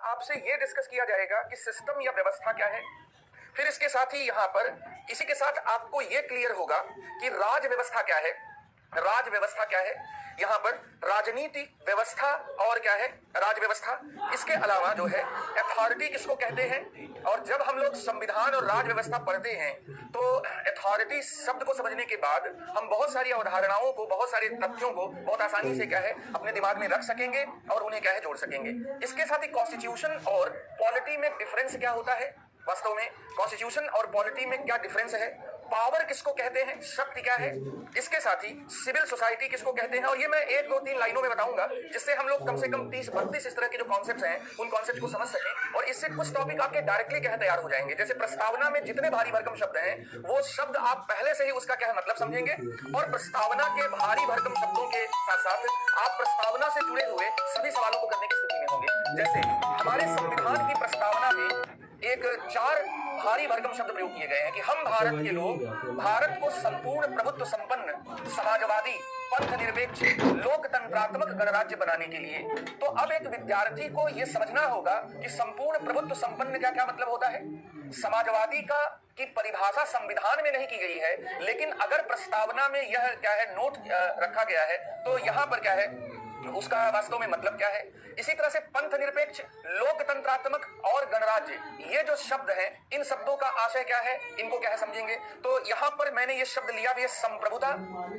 आपसे ये डिस्कस किया जाएगा कि सिस्टम या व्यवस्था क्या है। फिर इसके साथ ही यहाँ पर इसी के साथ आपको ये क्लियर होगा कि राज व्यवस्था क्या है। राज व्यवस्था क्या है, यहाँ पर राजनीति व्यवस्था और क्या है राज व्यवस्था। इसके अलावा जो है अथॉरिटी किसको कहते हैं। और जब हम लोग संविधान और राज व्यवस्था पढ़ते हैं तो अथॉरिटी शब्द को समझने के बाद हम बहुत सारी अवधारणाओं को, बहुत सारे तथ्यों को बहुत आसानी से क्या है अपने दिमाग में रख सकेंगे और उन्हें क्या है जोड़ सकेंगे। इसके साथ ही कॉन्स्टिट्यूशन और पॉलिटी में डिफरेंस क्या होता है। वास्तव में कॉन्स्टिट्यूशन और पॉलिटी में क्या डिफरेंस है, पावर किसको कहते हैं, शक्ति क्या है। इसके साथ ही सिविल सोसाइटी किसको कहते हैं। और ये मैं 1, 2, 3 लाइनों में बताऊंगा जिससे हम लोग कम से कम 30-32 इस तरह के जो कॉन्सेप्ट्स हैं उन कॉन्सेप्ट को समझ सकें और इससे कुछ टॉपिक आपके डायरेक्टली क्या है तैयार हो जाएंगे। जैसे प्रस्तावना में जितने भारी भरकम शब्द हैं वो शब्द आप पहले से ही उसका क्या है मतलब समझेंगे और प्रस्तावना के भारी भरकम शब्दों के साथ साथ आप प्रस्तावना से जुड़े हुए सभी सवालों को करने की स्थिति में होंगे। जैसे हमारे संविधान की प्रस्तावना में एक 4 भारी भरकम शब्द प्रयोग किए गए हैं कि हम भारत के लोग भारत को संपूर्ण प्रभुत्व संपन्न समाजवादी पंथ निरपेक्ष लोकतंत्रात्मक गणराज्य बनाने के लिए। तो अब एक विद्यार्थी को यह समझना होगा कि संपूर्ण प्रभुत्व संपन्न क्या क्या मतलब होता है। समाजवादी का की परिभाषा संविधान में नहीं की गई है, लेकिन अगर प्रस्तावना में यह क्या है नोट रखा गया है तो यहां पर क्या है उसका वास्तव में मतलब क्या है। इसी तरह से पंथ निरपेक्ष लोकतंत्रात्मक और गणराज्य ये जो शब्द हैं इन शब्दों का आशय क्या है, इनको क्या है समझेंगे। तो यहां पर मैंने ये शब्द लिया भी है संप्रभुता।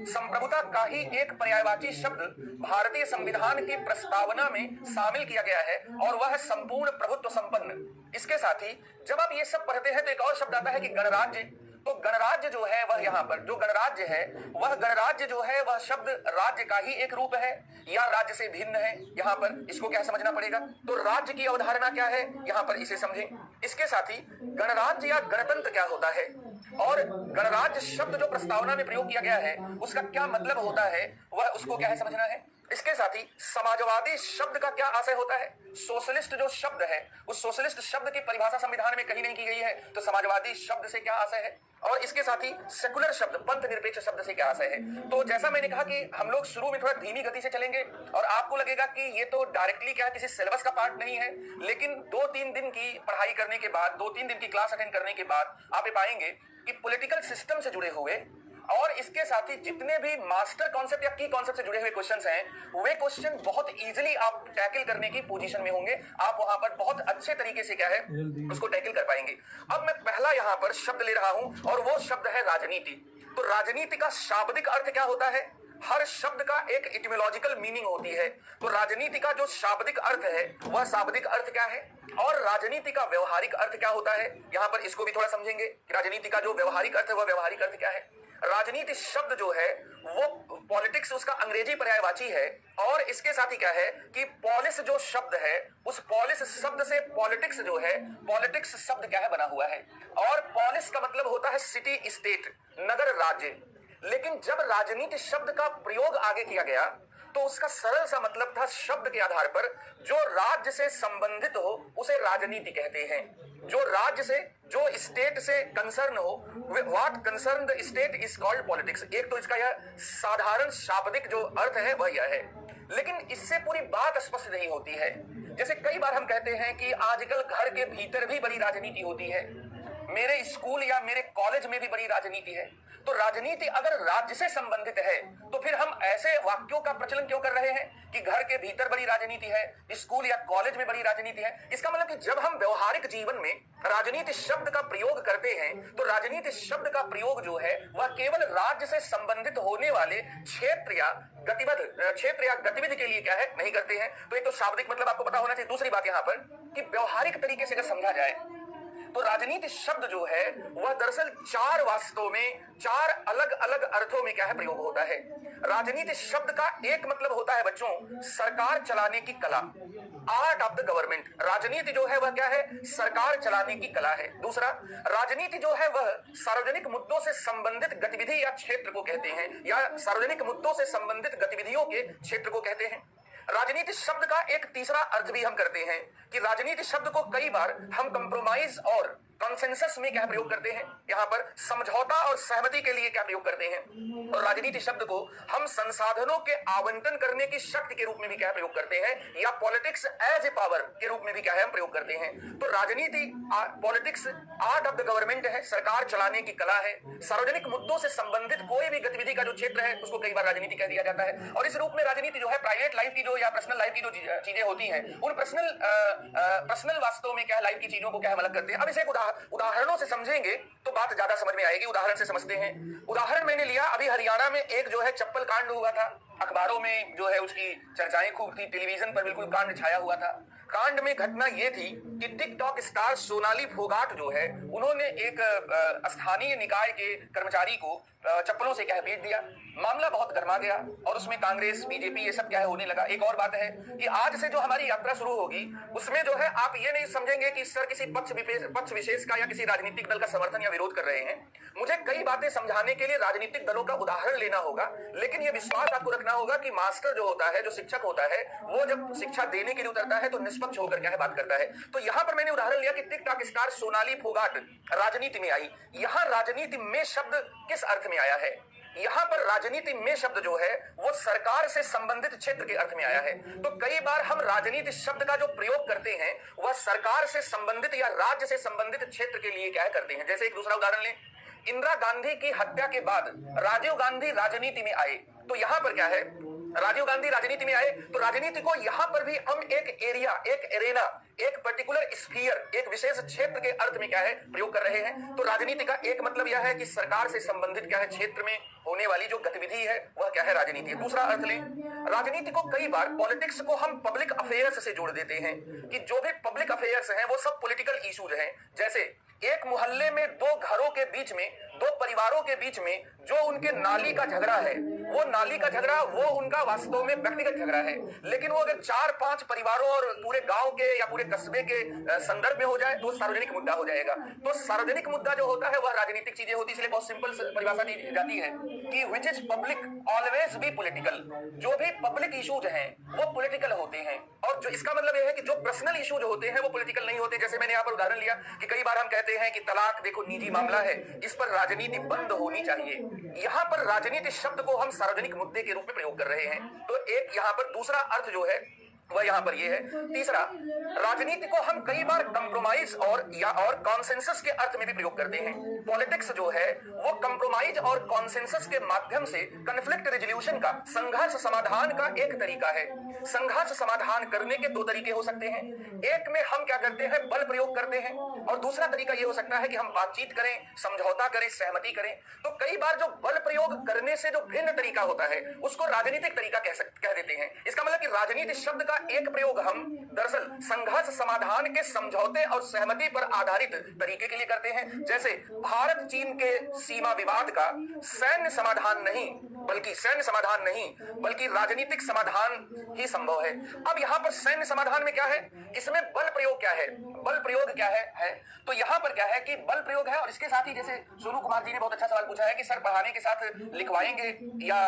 संप्रभुता का ही एक पर्यायवाची शब्द भारतीय संविधान की प्रस्तावना में शामिल किया गया है और वह है संपूर्ण प्रभुत्व संपन्न। इसके साथ ही जब आप ये सब पढ़ते हैं तो एक और शब्द आता है कि गणराज्य। तो गणराज्य जो है वह यहाँ पर जो गणराज्य है वह गणराज्य जो है वह शब्द राज्य का ही एक रूप है या राज्य से भिन्न है। यहाँ पर इसको क्या समझना पड़ेगा। तो राज्य की अवधारणा क्या है यहाँ पर इसे समझें। इसके साथ ही गणराज्य या गणतंत्र क्या होता है और गणराज्य शब्द जो प्रस्तावना में प्रयोग किया गया है उसका क्या मतलब होता है वह उसको क्या है समझना है। इसके साथ ही समाजवादी शब्द का क्या आशय होता है। सोशलिस्ट जो शब्द है उस सोशलिस्ट शब्द की परिभाषा संविधान में कहीं नहीं की गई है, तो समाजवादी शब्द से क्या आशय है। और इसके साथ ही सेकुलर शब्द पंथ निरपेक्ष शब्द से क्या आशय है। तो जैसा मैंने कहा कि हम लोग शुरू में थोड़ा धीमी गति से चलेंगे और आपको लगेगा कि ये तो डायरेक्टली क्या है किसी सिलेबस का पार्ट नहीं है, लेकिन 2-3 दिन की पढ़ाई करने के बाद 2-3 दिन की क्लास अटेंड करने के बाद आप ये पाएंगे कि पॉलिटिकल सिस्टम से जुड़े हुए और इसके साथ ही जितने भी मास्टर कॉन्सेप्ट या की कॉन्सेप्ट से जुड़े हुए क्वेश्चंस हैं वे क्वेश्चन बहुत इजीली आप टैकल करने की पोजीशन में होंगे। आप वहां पर बहुत अच्छे तरीके से क्या है उसको टैकल कर पाएंगे। अब मैं पहला यहां पर शब्द ले रहा हूं और वो शब्द है राजनीति। तो राजनीति का शाब्दिक अर्थ क्या होता है। हर शब्द का एक इटिमोलॉजिकल मीनिंग होती है। तो राजनीति का जो शाब्दिक अर्थ है वह शाब्दिक अर्थ क्या है और राजनीति का व्यवहारिक अर्थ क्या होता है। यहां पर इसको भी थोड़ा समझेंगे कि राजनीति का जो व्यवहारिक अर्थ है वह व्यवहारिक अर्थ क्या है। राजनीति शब्द जो है वो पॉलिटिक्स उसका अंग्रेजी पर्यायवाची है और इसके साथ ही क्या है कि पॉलिस जो शब्द है उस पॉलिस शब्द से पॉलिटिक्स जो है पॉलिटिक्स शब्द क्या है बना हुआ है। और पॉलिस का मतलब होता है सिटी स्टेट नगर राज्य। लेकिन जब राजनीति शब्द का प्रयोग आगे किया गया तो उसका सरल सा मतलब था शब्द के आधार पर जो राज्य से संबंधित हो उसे राजनीति कहते हैं। जो राज्य से जो स्टेट से कंसर्न हो what concern the state is called politics. एक तो इसका यह साधारण शाब्दिक जो अर्थ है वह यह है, लेकिन इससे पूरी बात स्पष्ट नहीं होती है। जैसे कई बार हम कहते हैं कि आजकल घर के भीतर भी बड़ी राजनीति होती है, मेरे स्कूल या मेरे कॉलेज में भी बड़ी राजनीति है। तो राजनीति अगर राज्य से संबंधित है तो फिर हम ऐसे वाक्यों का प्रचलन क्यों कर रहे हैं कि घर के भीतर बड़ी राजनीति है, स्कूल या कॉलेज में बड़ी राजनीति है। इसका मतलब कि जब हम व्यवहारिक जीवन में राजनीति शब्द का प्रयोग करते हैं तो राजनीति शब्द का प्रयोग जो है वह केवल राज्य से संबंधित होने वाले क्षेत्र या गतिविधि के लिए क्या है नहीं करते हैं। तो एक तो शाब्दिक मतलब आपको पता होना चाहिए। दूसरी बात यहाँ पर कि व्यवहारिक तरीके से अगर समझा जाए तो राजनीति शब्द जो है वह दरअसल 4 वास्तव में 4 अलग अलग अर्थों में क्या है प्रयोग होता है। राजनीति शब्द का एक मतलब होता है बच्चों सरकार चलाने की कला, आर्ट ऑफ द गवर्नमेंट। राजनीति जो है वह क्या है सरकार चलाने की कला है। दूसरा राजनीति जो है वह सार्वजनिक मुद्दों से संबंधित गतिविधि या क्षेत्र को कहते हैं या सार्वजनिक मुद्दों से संबंधित गतिविधियों के क्षेत्र को कहते हैं। राजनीति शब्द का एक तीसरा अर्थ भी हम करते हैं कि राजनीति शब्द को कई बार हम कंप्रोमाइज और कॉन्सेंसस में क्या प्रयोग करते हैं, यहाँ पर समझौता और सहमति के लिए क्या प्रयोग करते हैं। और राजनीति शब्द को हम संसाधनों के आवंटन करने की शक्ति के रूप में भी क्या प्रयोग करते हैं, या पॉलिटिक्स एज ए पावर के रूप में भी क्या है हम प्रयोग करते हैं। तो राजनीति politics art of the government है, सरकार चलाने की कला है। सार्वजनिक मुद्दों से संबंधित कोई भी गतिविधि का जो क्षेत्र है उसको कई बार राजनीति कह दिया जाता है। और इस रूप में राजनीति जो है प्राइवेट लाइफ की जो या पर्सनल लाइफ की जो चीजें होती हैं, उन पर्सनल वास्तव में क्या लाइफ की चीजों को क्या हम अलग करते हैं। अब इसे उदाहरणों से समझेंगे तो बात ज्यादा समझ में आएगी। उदाहरण से समझते हैं। उदाहरण मैंने लिया, अभी हरियाणा में एक जो है चप्पल कांड हुआ था, अखबारों में जो है उसकी चर्चाएं खूब थी, टेलीविजन पर बिल्कुल कांड छाया हुआ था। कांड में घटना यह थी कि टिकटॉक स्टार सोनाली फोगाट जो है, उन्होंने एक स्थानीय निकाय के कर्मचारी को चप्पलों से क्या पीट दिया। मामला बहुत गर्मा गया और उसमें कांग्रेस बीजेपी ये सब क्या है होने लगा। एक और बात है कि आज से जो हमारी यात्रा शुरू होगी उसमें जो है आप ये नहीं समझेंगे कि सर किसी पक्ष विशेष का या किसी राजनीतिक दल का समर्थन या विरोध कर रहे हैं। मुझे कई बातें समझाने के लिए राजनीतिक दलों का उदाहरण लेना होगा, लेकिन यह विश्वास आपको रखना होगा कि मास्टर जो होता है, जो शिक्षक होता है, वो जब शिक्षा देने के लिए उतरता है तो निष्पक्ष होकर क्या है बात करता है। तो यहां पर मैंने उदाहरण लिया कि टिकटॉक स्टार सोनाली फोगाट राजनीति में आई। यहां राजनीति में शब्द किस अर्थ में आया है, यहां पर राजनीति में शब्द जो है वो सरकार से संबंधित क्षेत्र के अर्थ में आया है। तो कई बार हम राजनीति शब्द का जो प्रयोग करते हैं वह सरकार से संबंधित या राज्य से संबंधित क्षेत्र के लिए क्या करते हैं। जैसे एक दूसरा उदाहरण लें, इंदिरा गांधी की हत्या के बाद राजीव गांधी राजनीति में आए। तो यहां पर क्या है, राजीव गांधी राजनीति में आए तो राजनीति को यहां पर भी हम एक एरिया, एक एरेना, एक पर्टिकुलर स्फीयर, एक विशेष क्षेत्र के अर्थ में क्या है प्रयोग कर रहे हैं। तो राजनीति का एक मतलब यह है कि सरकार से संबंधित क्या है क्षेत्र में होने वाली जो गतिविधि है वह क्या है राजनीति है। दूसरा अर्थ लें, राजनीति को कई बार पॉलिटिक्स को हम पब्लिक अफेयर्स से जोड़ देते हैं कि जो भी पब्लिक अफेयर्स हैं वो सब पॉलिटिकल इश्यूज हैं। जैसे एक मोहल्ले में दो घरों के बीच में, दो परिवारों के बीच में जो उनके नाली का झगड़ा है, वो नाली का झगड़ा वो उनका वास्तव में व्यक्तिगत झगड़ा है, लेकिन वो अगर 4-5 परिवारों और पूरे गांव के या पूरे कस्बे के संदर्भ में हो जाए तो सार्वजनिक मुद्दा हो जाएगा। तो सार्वजनिक मुद्दा जो होता है वह राजनीतिक चीजें होती है। इसलिए बहुत सिंपल परिभाषा दी जाती है कि which is public always be political. जो भी पब्लिक इश्यूज हैं वो पॉलिटिकल होते हैं, और जो इसका मतलब यह है कि जो पर्सनल इश्यूज होते हैं वो पॉलिटिकल नहीं होते। जैसे मैंने यहाँ पर उदाहरण लिया कि कई बार हम कहते हैं कि तलाक देखो निजी मामला है, इस पर राजनीति बंद होनी चाहिए। यहाँ पर राजनीति शब्द को हम सार्वजनिक मुद्दे के रूप में प्रयोग कर रहे हैं। तो एक यहाँ पर दूसरा अर्थ जो है वह यहाँ पर ये है। तीसरा, राजनीति को हम कई बार कंप्रोमाइज और कॉन्सेंसस के अर्थ में भी प्रयोग करते हैं। पॉलिटिक्स जो है वो कंप्रोमाइज और कॉन्सेंसस के माध्यम से कॉन्फ्लिक्ट रेजोल्यूशन का, संघर्ष समाधान का एक तरीका है। संघर्ष समाधान करने के दो तरीके हो सकते हैं। एक में हम क्या करते हैं, बल प्रयोग करते हैं, और दूसरा तरीका ये हो सकता है कि हम बातचीत करें, समझौता करें, सहमति करें। तो कई बार जो बल प्रयोग करने से जो भिन्न तरीका होता है उसको राजनीतिक तरीका कह देते हैं। इसका मतलब कि राजनीति शब्द का एक प्रयोग हम दरअसल संघर्ष समाधान के समझौते और सहमति पर आधारित तरीके के लिए करते हैं। जैसे भारत चीन के सीमा विवाद का सैन्य समाधान नहीं बल्कि राजनीतिक समाधान ही संभव है। अब यहाँ पर सैन्य समाधान में क्या है, इसमें बल प्रयोग क्या है, तो यहाँ पर क्या है कि बल प्रयोग है। और इसके साथ ही जैसे सोनू कुमार जी ने बहुत अच्छा सवाल पूछा है कि सर पढ़ाने के साथ लिखवाएंगे या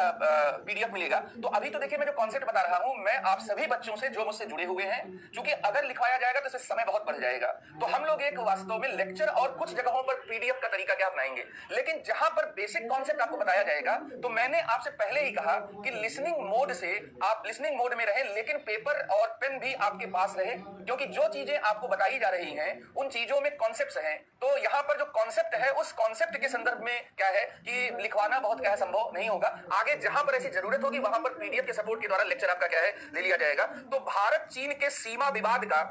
पीडीएफ मिलेगा। तो अभी तो देखिए मैं जो कॉन्सेप्ट बता रहा हूं, मैं आप सभी बच्चों से जो मुझसे जुड़े हुए हैं, क्योंकि अगर लिखवाया जाएगा तो इससे समय बहुत बढ़ जाएगा। तो हम लोग एक वास्तव में लेक्चर और कुछ जगहों पर पीडीएफ का तरीका क्या अपनाएंगे, लेकिन जहां पर बेसिक कॉन्सेप्ट आपको बताया जाएगा। तो मैंने आपसे पहले ही कहा कि लिसनिंग मोड से आप लिसनिंग मोड में रहें, लेकिन पेपर और पेन भी आपके पास रहे, क्योंकि जो चीजें आपको बताई जा रही हैं उन चीजों में कॉन्सेप्ट्स हैं। तो यहाँ पर जो कॉन्सेप्ट है उस कॉन्सेप्ट के संदर्भ में क्या है कि लिखवाना बहुत क्या है संभव नहीं होगा। आगे जहां पर ऐसी जरूरत होगी वहां पर पीडीएफ के सपोर्ट के द्वारा लेक्चर आपका क्या है ले लिया जाएगा। तो भारत चीन के सीमा विवाद का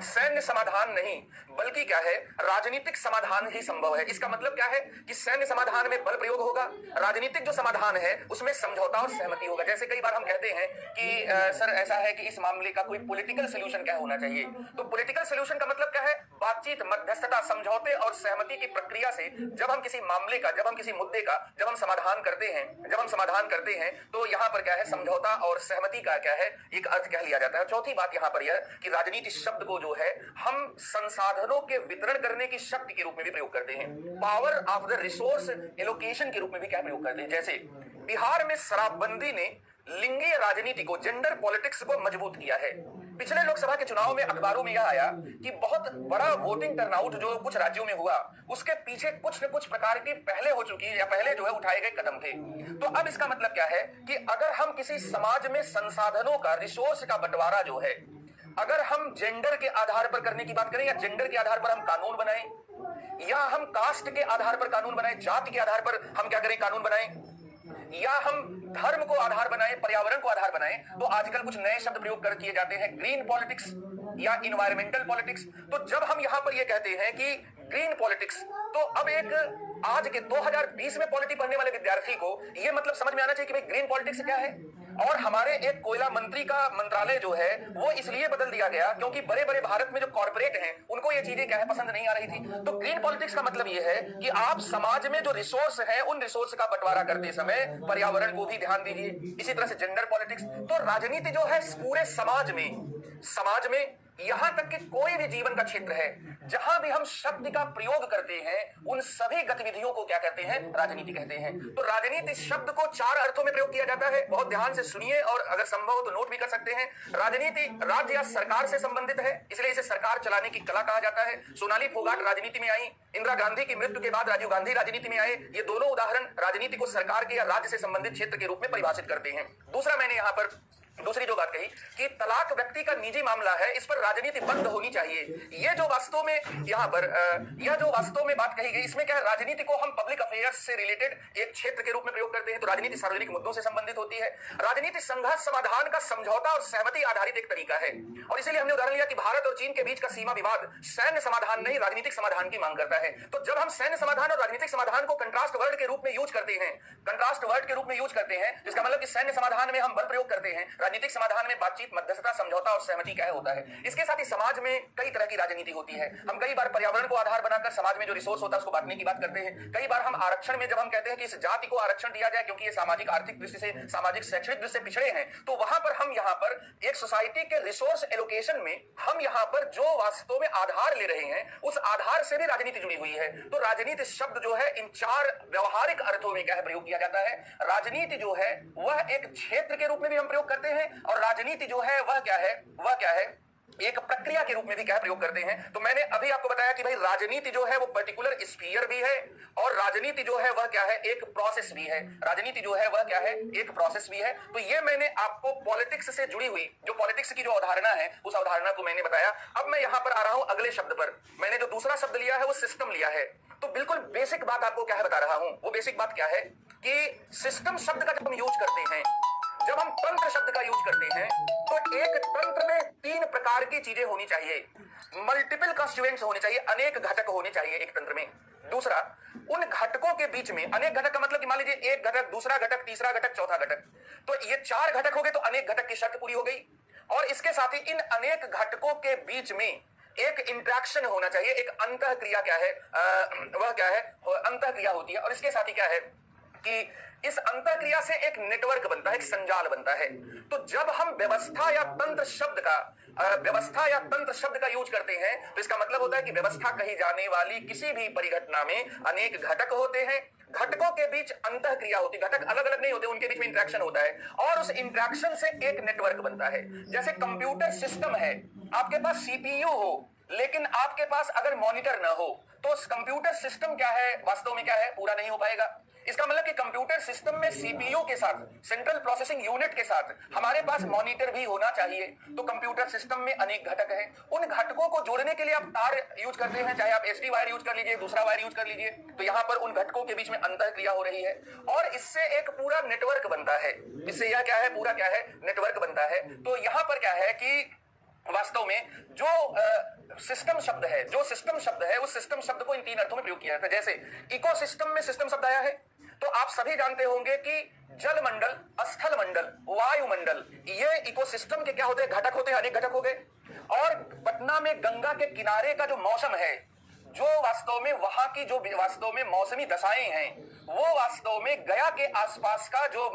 सैन्य समाधान नहीं बल्कि क्या है राजनीतिक समाधान ही संभव है। इसका मतलब क्या है कि सैन्य समाधान में बल प्रयोग होगा, राजनीतिक जो समाधान है उसमें समझौता और सहमति होगा। जैसे कई बार हम कहते हैं कि सर ऐसा है कि इस मामले का कोई पॉलिटिकल सॉल्यूशन क्या होना चाहिए। तो पॉलिटिकल सॉल्यूशन का मतलब क्या है, बातचीत, मध्यस्थता, समझौते और सहमति की प्रक्रिया से जब हम किसी मामले का, जब हम किसी मुद्दे का जब हम समाधान करते हैं तो यहाँ पर क्या है समझौता और सहमति का क्या है एक अर्थ कह लिया जाता है। चौथी बात यहाँ पर यह कि राजनीति शब्द को जो है हम संसाधनों के वितरण करने की शक्ति के रूप में भी प्रयोग करते हैं, power of the resource allocation के रूप में भी क्या प्रयोग करते हैं। जैसे बिहार में शराबबंदी ने लिंगीय राजनीति को, जेंडर पॉलिटिक्स को मजबूत किया है। पिछले लोकसभा के चुनाव में अखबारों में यह आया कि बहुत बड़ा वोटिंग टर्नआउट जो कुछ राज्यों में हुआ, उसके पीछे कुछ न कुछ प्रकार की पहले हो चुकी या पहले जो है उठाए गए कदम थे। तो अब इसका मतलब क्या है कि अगर हम किसी समाज में संसाधनों का, रिसोर्स का बंटवारा जो है, अगर हम जेंडर के आधार पर करने की बात करें या जेंडर के आधार पर हम कानून बनाएं या हम कास्ट के आधार पर कानून बनाएं, जाति के आधार पर हम क्या करें कानून बनाएं, या हम धर्म को आधार बनाएं, पर्यावरण को आधार बनाएं, तो आजकल कुछ नए शब्द प्रयोग कर किए जाते हैं, ग्रीन पॉलिटिक्स या इन्वायरमेंटल पॉलिटिक्स। तो जब हम यहां पर ये कहते हैं कि ग्रीन पॉलिटिक्स, तो अब एक आज के 2020 में पॉलिटी पढ़ने वाले विद्यार्थी को यह मतलब समझ में आना चाहिए कि भाई ग्रीन पॉलिटिक्स क्या है। और हमारे एक कोयला मंत्री का मंत्रालय जो है वो इसलिए बदल दिया गया क्योंकि बड़े बड़े भारत में जो कॉर्पोरेट हैं उनको ये चीजें क्या है पसंद नहीं आ रही थी। तो ग्रीन पॉलिटिक्स का मतलब ये है कि आप समाज में जो रिसोर्स है उन रिसोर्स का बंटवारा करते समय पर्यावरण को भी ध्यान दीजिए। इसी तरह से जेंडर पॉलिटिक्स, तो राजनीति जो है पूरे समाज में यहां तक कि कोई भी जीवन का क्षेत्र है जहां भी हम शब्द का प्रयोग करते हैं उन सभी गतिविधियों को क्या कहते हैं, राजनीति कहते हैं। तो राजनीति शब्द को 4 अर्थों में प्रयोग किया जाता है, बहुत ध्यान से सुनिए और अगर संभव हो तो नोट भी कर सकते हैं। राजनीति राज्य या सरकार से संबंधित है, इसलिए इसे सरकार चलाने की कला कहा जाता है। सोनाली फोगाट राजनीति में आई, इंदिरा गांधी की मृत्यु के बाद राजीव गांधी राजनीति में आए। ये दोनों उदाहरण राजनीति को सरकार के या राज्य से संबंधित क्षेत्र के रूप में परिभाषित करते हैं। दूसरा, मैंने यहां पर दूसरी जो बात कही कि तलाक व्यक्ति का निजी मामला है, इस पर राजनीति बंद होनी चाहिए। ये जो वास्तव में यहां पर यह जो वास्तव में बात कही गई, इसमें क्या है, राजनीति को हम पब्लिक अफेयर्स से रिलेटेड एक क्षेत्र के रूप में प्रयोग करते हैं। तो राजनीति सार्वजनिक मुद्दों से संबंधित होती है। राजनीति संघर्ष समाधान का समझौता और सहमति आधारित एक तरीका है, और इसीलिए हमने उदाहरण लिया कि भारत और चीन के बीच का सीमा विवाद सैन्य समाधान नहीं, राजनीतिक समाधान की मांग करता है। तो जब हम सैन्य समाधान और राजनीतिक समाधान को कंट्रास्ट वर्ड के रूप में यूज करते हैं, जिसका मतलब कि सैन्य समाधान में हम बल प्रयोग करते हैं, राजनीतिक समाधान में बातचीत, मध्यस्थता, समझौता और सहमति क्या होता है। इसके साथ ही समाज में कई तरह की राजनीति होती है। हम कई बार पर्यावरण को आधार बनाकर समाज में जो रिसोर्स होता है उसको बांटने की बात करते हैं। कई बार हम आरक्षण में जब हम कहते हैं कि इस जाति को आरक्षण दिया जाए क्योंकि ये सामाजिक आर्थिक दृष्टि से, सामाजिक शैक्षणिक दृष्टि से पिछड़े हैं, तो वहां पर हम यहां पर एक सोसाइटी के रिसोर्स एलोकेशन में हम यहां पर जो वास्तव में आधार ले रहे हैं उस आधार से भी राजनीति जुड़ी हुई है। तो राजनीति शब्द जो है इन 4 व्यवहारिक अर्थों में क्या है प्रयोग किया जाता है। राजनीति जो है वह एक क्षेत्र के रूप में भी हम प्रयोग करते हैं, और राजनीति जो है वह क्या है एक प्रक्रिया के रूप में भी क्या प्रयोग करते हैं। तो मैंने अभी आपको बताया कि भाई राजनीति जो है वो पर्टिकुलर स्फीयर भी है, और राजनीति जो है वह क्या है, एक प्रोसेस भी है। राजनीति जो है वह क्या है, एक प्रोसेस भी है। तो ये मैंने आपको पॉलिटिक्स से जुड़ी हुई जो पॉलिटिक्स की जो अवधारणा है उस अवधारणा को मैंने बताया। अब मैं यहां पर आ रहा हूं अगले शब्द पर। मैंने जो दूसरा शब्द लिया है वो सिस्टम लिया है। तो बिल्कुल बेसिक बात आपको क्या है बता रहा हूं। वो बेसिक बात क्या है कि सिस्टम शब्द का जब हम यूज करते हैं, जब हम तंत्र शब्द का यूज करते हैं, तो एक तंत्र में 3 प्रकार की चीजें होनी चाहिए। मल्टीपल कॉन्स्टिट्यूएंट्स होने चाहिए, अनेक घटक होने चाहिए एक तंत्र में। दूसरा, उन घटकों के बीच में, अनेक घटक का मतलब कि मान लीजिए एक घटक, दूसरा घटक, तीसरा घटक, चौथा घटक, तो ये 4 घटक हो गए, तो अनेक घटक की शर्त पूरी हो गई। और इसके साथ ही इन अनेक घटकों के बीच में एक इंटरेक्शन होना चाहिए, एक अंतःक्रिया क्या है, वह क्या है, अंतःक्रिया होती है। और इसके साथ ही क्या है कि इस अंतःक्रिया से एक नेटवर्क बनता है, एक संजाल बनता है। तो जब हम व्यवस्था या तंत्र शब्द का यूज करते हैं, तो इसका मतलब होता है कि व्यवस्था कही जाने वाली किसी भी परिघटना में अनेक घटक होते हैं, घटकों के बीच अंतःक्रिया होती है, घटक अलग अलग नहीं होते, उनके बीच में इंटरेक्शन होता है, और उस इंटरेक्शन से एक नेटवर्क बनता है। जैसे कंप्यूटर सिस्टम है, आपके पास सीपीयू हो लेकिन आपके पास अगर मॉनिटर ना हो तो कंप्यूटर सिस्टम क्या है, वास्तव में क्या है, पूरा नहीं हो पाएगा। इसका मतलब कि कंप्यूटर सिस्टम में सीपीयू के साथ, सेंट्रल प्रोसेसिंग यूनिट के साथ हमारे पास मॉनिटर भी होना चाहिए। तो कंप्यूटर सिस्टम में अनेक घटक हैं, उन घटकों को जोड़ने के लिए आप तार यूज करते हैं, चाहे आप एसडी वायर यूज कर लीजिए, दूसरा वायर यूज कर लीजिए। तो यहां पर उन घटकों के बीच में अंतःक्रिया हो रही है और इससे एक पूरा नेटवर्क बनता है। इससे यह क्या है, पूरा क्या है, नेटवर्क बनता है। तो यहां पर क्या है कि वास्तव में जो सिस्टम शब्द है, उस सिस्टम शब्द को इन 3 अर्थों में प्रयोग किया जाता है। जैसे इकोसिस्टम में सिस्टम शब्द आया है, तो आप सभी जानते होंगे कि जल मंडल, स्थल मंडल, वायुमंडल, ये इकोसिस्टम के क्या होते हैं, घटक होते हैं, अनेक घटक हो गए। और पटना में गंगा के किनारे का जो मौसम है, जो वास्तव में वहां की जो वास्तव में मौसमी दशाएं हैं, वो वास्तव में गया के आसपास का जो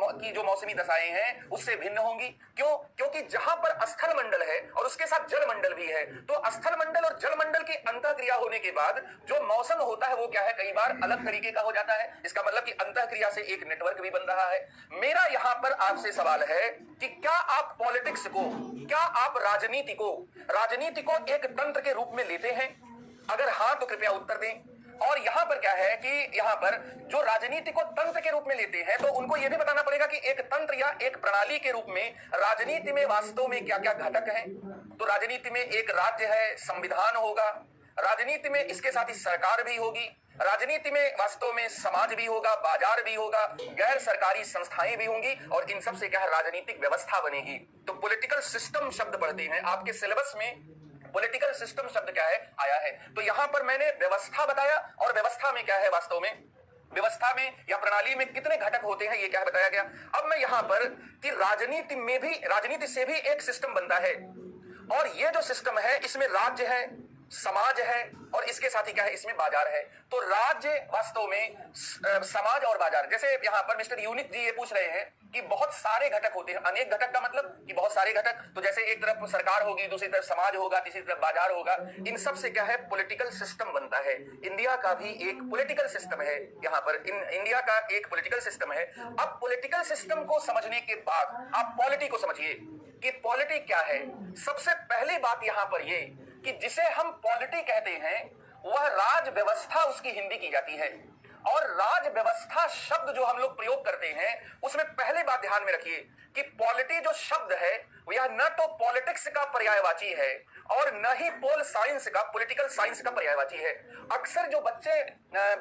मौसमी दशाएं हैं उससे भिन्न होंगी। क्यों? क्योंकि जहां पर स्थल मंडल है और उसके साथ जल मंडल भी है, तो स्थल मंडल और जल मंडल की अंतःक्रिया होने के बाद जो मौसम होता है वो क्या है, कई बार अलग तरीके का हो जाता है। इसका मतलब कि अंतःक्रिया से एक नेटवर्क भी बन रहा है। मेरा यहां पर आपसे सवाल है कि क्या आप पॉलिटिक्स को, क्या आप राजनीति को एक तंत्र के रूप में लेते हैं? अगर हां तो कृपया उत्तर दें। और यहां पर क्या है कि यहां पर जो राजनीति को तंत्र के रूप में लेते हैं तो उनको यह भी बताना पड़ेगा कि एक तंत्र या एक प्रणाली के रूप में राजनीति में वास्तव में क्या क्या घटक हैं। तो राजनीति में एक राज्य है, संविधान होगा, राजनीति में इसके साथ ही सरकार भी होगी, राजनीति में वास्तव में समाज भी होगा, बाजार भी होगा, गैर सरकारी संस्थाएं भी होंगी, और इन सब से क्या है, राजनीतिक व्यवस्था बनेगी। तो पॉलिटिकल सिस्टम शब्द पढ़ते हैं आपके सिलेबस में, पॉलिटिकल सिस्टम शब्द क्या है, आया है। तो यहां पर मैंने व्यवस्था बताया, और व्यवस्था में क्या है, वास्तव में व्यवस्था में या प्रणाली में कितने घटक होते हैं ये क्या बताया गया। अब मैं यहां पर कि राजनीति से भी एक सिस्टम बनता है, और ये जो सिस्टम है इसमें राज्य है, समाज है, और इसके साथ ही क्या है, इसमें बाजार है। तो राज्य वास्तव में समाज और बाजार, जैसे यहां पर मिस्टर यूनिक जी ये पूछ रहे हैं कि बहुत सारे घटक होते हैं, अनेक घटक का मतलब कि बहुत सारे घटक, तो जैसे एक तरफ सरकार होगी, दूसरी तरफ समाज होगा, तीसरी तरफ बाजार होगा, इन सब से क्या है, पॉलिटिकल सिस्टम बनता है। इंडिया का भी एक पॉलिटिकल सिस्टम है, यहां पर इंडिया का एक पॉलिटिकल सिस्टम है। अब पॉलिटिकल सिस्टम को समझने के बाद आप पॉलिटी को समझिए कि पॉलिटी क्या है। सबसे पहली बात यहां पर ये कि जिसे हम पॉलिटी कहते हैं वह राज व्यवस्था उसकी हिंदी की जाती है, और राज व्यवस्था शब्द जो हम लोग प्रयोग करते हैं उसमें पहले बात ध्यान में रखिए कि पॉलिटी जो शब्द है यह न तो पॉलिटिक्स का पर्यायवाची है और न ही पोल साइंस का, पॉलिटिकल साइंस का पर्यायवाची है। अक्सर जो बच्चे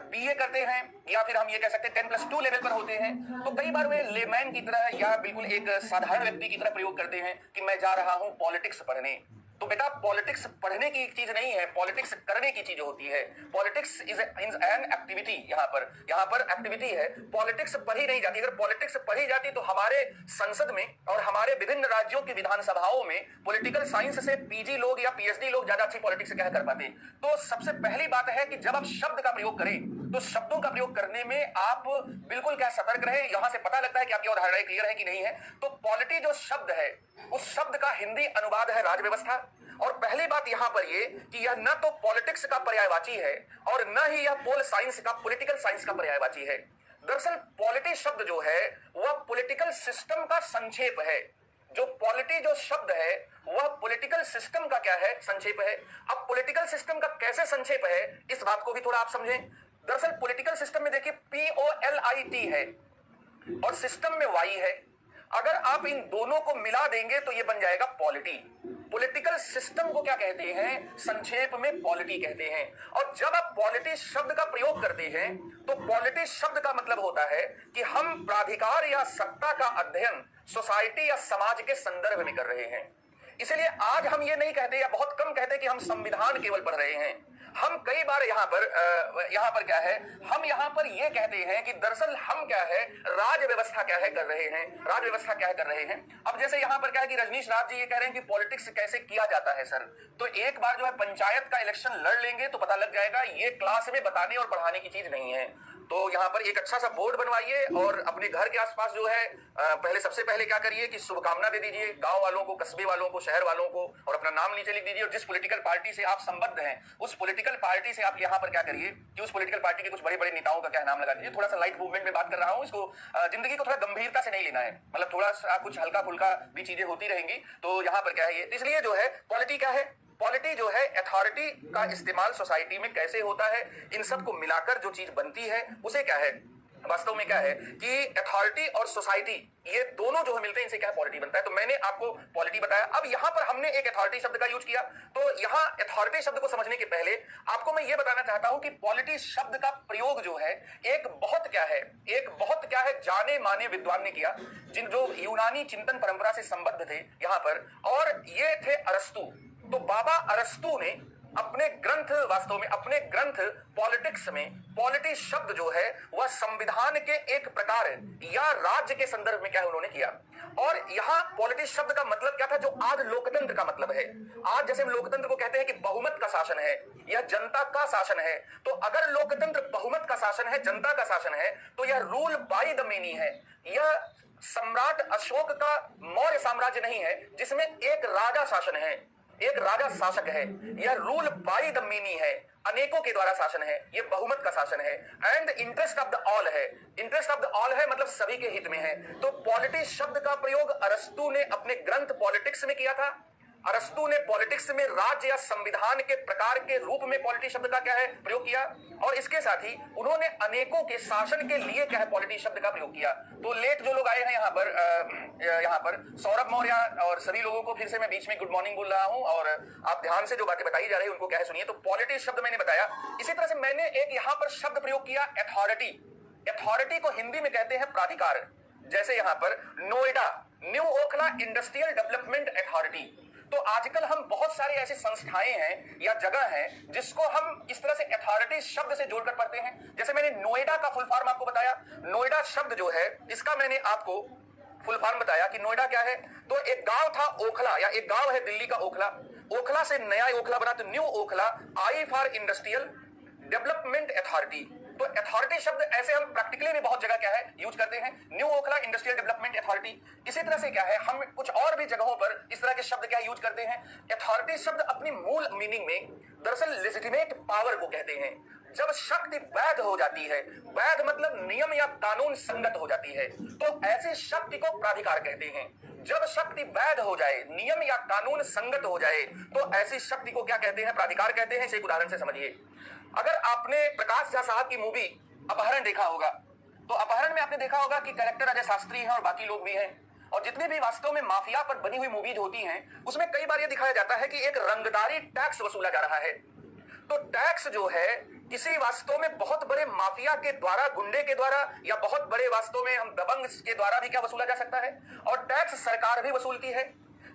बीए करते हैं या फिर हम ये कह सकते हैं 10+2 लेवल पर होते हैं, तो कई बार वे लेमैन की तरह या बिल्कुल एक साधारण व्यक्ति की तरह प्रयोग करते हैं कि मैं जा रहा हूं पॉलिटिक्स पढ़ने। तो बेटा पॉलिटिक्स पढ़ने की चीज नहीं है, पॉलिटिक्स करने की चीज होती है। पॉलिटिक्स इज एन एक्टिविटी, यहाँ पर एक्टिविटी है, पॉलिटिक्स पढ़ी नहीं जाती। अगर पॉलिटिक्स पढ़ी जाती तो हमारे संसद में और हमारे विभिन्न राज्यों की विधानसभाओं में पॉलिटिकल साइंस से पीजी लोग या पीएचडी लोग ज्यादा अच्छी पॉलिटिक्स क्या कर पाते। तो सबसे पहली बात है कि जब आप शब्द का प्रयोग करें तो शब्दों का प्रयोग करने में आप बिल्कुल क्या सतर्क रहे। यहां से पता लगता है कि आपकी अवधारणा क्लियर है कि नहीं है। तो पॉलिटी जो शब्द है उस शब्द का हिंदी अनुवाद है राज व्यवस्था। और पहली बात यहां पर ये कि यह न तो पॉलिटिक्स का पर्यायवाची है और न ही यह पोल साइंस का, पॉलिटिकल साइंस का पर्यायवाची है। दरअसल पॉलिटी शब्द जो है वह पॉलिटिकल सिस्टम का संक्षेप है। जो पॉलिटी जो शब्द है वह पॉलिटिकल सिस्टम का क्या है, संक्षेप है। अब पॉलिटिकल सिस्टम का कैसे संक्षेप है इस बात को भी थोड़ा आप समझें। दरअसल पॉलिटिकल सिस्टम में देखिए POLIT है और सिस्टम में Y है। अगर आप इन दोनों को मिला देंगे तो ये बन जाएगा पॉलिटी। पॉलिटिकल सिस्टम को क्या कहते हैं, संक्षेप में पॉलिटी कहते हैं। और जब आप पॉलिटी शब्द का प्रयोग करते हैं तो पॉलिटी शब्द का मतलब होता है कि हम प्राधिकार या सत्ता का अध्ययन सोसाइटी या समाज के संदर्भ में कर रहे हैं। इसलिए आज हम ये नहीं कहते या बहुत कम कहते कि हम संविधान केवल पढ़ रहे हैं। हम कई बार यहाँ पर क्या है, हम यहाँ पर ये कहते हैं कि दरअसल हम क्या है, राज व्यवस्था क्या है कर रहे हैं, राज व्यवस्था क्या है कर रहे हैं। अब जैसे यहाँ पर क्या है कि रजनीश राज जी ये कह रहे हैं कि पॉलिटिक्स कैसे किया जाता है सर, तो एक बार जो है पंचायत का इलेक्शन लड़ लेंगे तो पता लग जाएगा। ये क्लास में बताने और पढ़ाने की चीज नहीं है। तो यहाँ पर एक अच्छा सा बोर्ड बनवाइए और अपने घर के आसपास जो है पहले सबसे पहले क्या करिए कि शुभकामना दे दीजिए गांव वालों को, कस्बे वालों को, शहर वालों को, और अपना नाम नीचे लिख दीजिए। और जिस पॉलिटिकल पार्टी से आप संबद्ध हैं उस पॉलिटिकल पार्टी से आप यहाँ पर क्या करिए कि उस पॉलिटिकल पार्टी के कुछ बड़े बड़े नेताओं का क्या नाम लगा दीजिए। थोड़ा सा लाइट मूवमेंट में बात कर रहा हूँ, इसको जिंदगी को थोड़ा गंभीरता से नहीं लेना है, मतलब थोड़ा सा कुछ हल्का फुल्का भी चीजें होती रहेंगी। तो यहाँ पर क्या है ये, इसलिए जो है पॉलिटी क्या है, पॉलिटी जो है अथॉरिटी का इस्तेमाल सोसाइटी में कैसे होता है, इन सब को मिलाकर जो चीज बनती है उसे क्या है, वास्तव में क्या है कि अथॉरिटी और सोसाइटी ये दोनों जो है मिलते हैं, इनसे क्या है, पॉलिटी बनता है। तो मैंने आपको पॉलिटी बताया। अब यहां पर हमने एक अथॉरिटी शब्द का यूज किया। तो यहां अथॉरिटी शब्द को समझने के पहले आपको मैं ये बताना चाहता हूं कि पॉलिटी शब्द का प्रयोग जो है एक बहुत क्या है जाने माने विद्वान ने किया, जिन जो यूनानी चिंतन परंपरा से संबद्ध थे यहां पर, और ये थे अरस्तु। तो बाबा अरस्तु ने अपने ग्रंथ, वास्तव में अपने ग्रंथ पॉलिटिक्स में पॉलिटी शब्द जो है वह संविधान के एक प्रकार या राज्य के संदर्भ में क्या है उन्होंने किया। और यहां पॉलिटी शब्द का मतलब क्या था, जो आज लोकतंत्र का मतलब है। आज जैसे हम लोकतंत्र को कहते हैं कि बहुमत का शासन है, यह जनता का शासन है। तो अगर लोकतंत्र बहुमत का शासन है, जनता का शासन है, तो यह रूल बाय द मेनी है। यह सम्राट अशोक का मौर्य साम्राज्य नहीं है जिसमें एक राजा शासन है, एक राजा शासक है। यह रूल बाय द मेनी है, अनेकों के द्वारा शासन है, यह बहुमत का शासन है। And interest of the all है, इंटरेस्ट ऑफ द ऑल है मतलब सभी के हित में है। तो पॉलिटिक्स शब्द का प्रयोग अरस्तु ने अपने ग्रंथ पॉलिटिक्स में किया था। अरस्तु ने पॉलिटिक्स में राज्य या संविधान के प्रकार के रूप में पॉलिटिक्स शब्द का क्या है प्रयोग किया, और इसके साथ ही उन्होंने अनेकों के शासन के लिए क्या है पॉलिटिक्स शब्द का प्रयोग किया। तो लेट जो लोग आए हैं यहाँ पर सौरभ मौर्य और सभी लोगों को फिर से मैं बीच में गुड मॉर्निंग बोल रहा हूं, और आप ध्यान से जो बातें बताई जा रही है उनको क्या है सुनिए। तो पॉलिटिक्स शब्द मैंने बताया। इसी तरह से मैंने एक यहाँ पर शब्द प्रयोग किया अथॉरिटी। अथॉरिटी को हिंदी में कहते हैं प्राधिकार। जैसे यहाँ पर Noida, new Okhla industrial development authority. तो आजकल हम बहुत सारी ऐसी संस्थाएं हैं या जगह हैं जिसको हम इस तरह से अथॉरिटी शब्द से जोड़कर पढ़ते हैं। जैसे मैंने नोएडा का फुल फॉर्म आपको बताया। नोएडा शब्द जो है इसका मैंने आपको फुल फॉर्म बताया कि नोएडा क्या है। तो एक गांव था ओखला, या एक गांव है दिल्ली का ओखला। ओखला से नया ओखला बना तो new Okhla, I for industrial development authority. तो अथॉरिटी शब्द ऐसे हम प्रैक्टिकली भी बहुत जगह क्या है यूज करते हैं, new Okhla industrial development authority. इसी तरह से क्या है हम कुछ और भी जगहों पर इस तरह के शब्द क्या यूज करते हैं। अथॉरिटी शब्द अपनी मूल मीनिंग में दरअसल लेजिटिमेट पावर को कहते हैं। जब शक्ति वैध हो जाती है, वैध मतलब नियम या कानून संगत हो जाती है, तो ऐसी शक्ति को प्राधिकार कहते हैं। जब शक्ति वैध हो जाए, नियम या कानून संगत हो जाए, तो ऐसी शक्ति को क्या कहते हैं प्राधिकार कहते हैं। इसे एक उदाहरण से समझिए। अगर आपने प्रकाश झा साहब की मूवी अपहरण देखा होगा, तो अपहरण में आपने देखा होगा कि कैरेक्टर अजय शास्त्री हैं और बाकी लोग भी हैं, और जितने भी वास्तव में माफिया पर बनी हुई मूवीज होती हैं उसमें कई बार यह दिखाया जाता है कि एक रंगदारी टैक्स वसूला जा रहा है। तो टैक्स जो है किसी वास्तव में बहुत बड़े माफिया के द्वारा, गुंडे के द्वारा, या बहुत बड़े वास्तव में हम दबंग के द्वारा भी क्या वसूला जा सकता है, और टैक्स सरकार भी वसूलती है।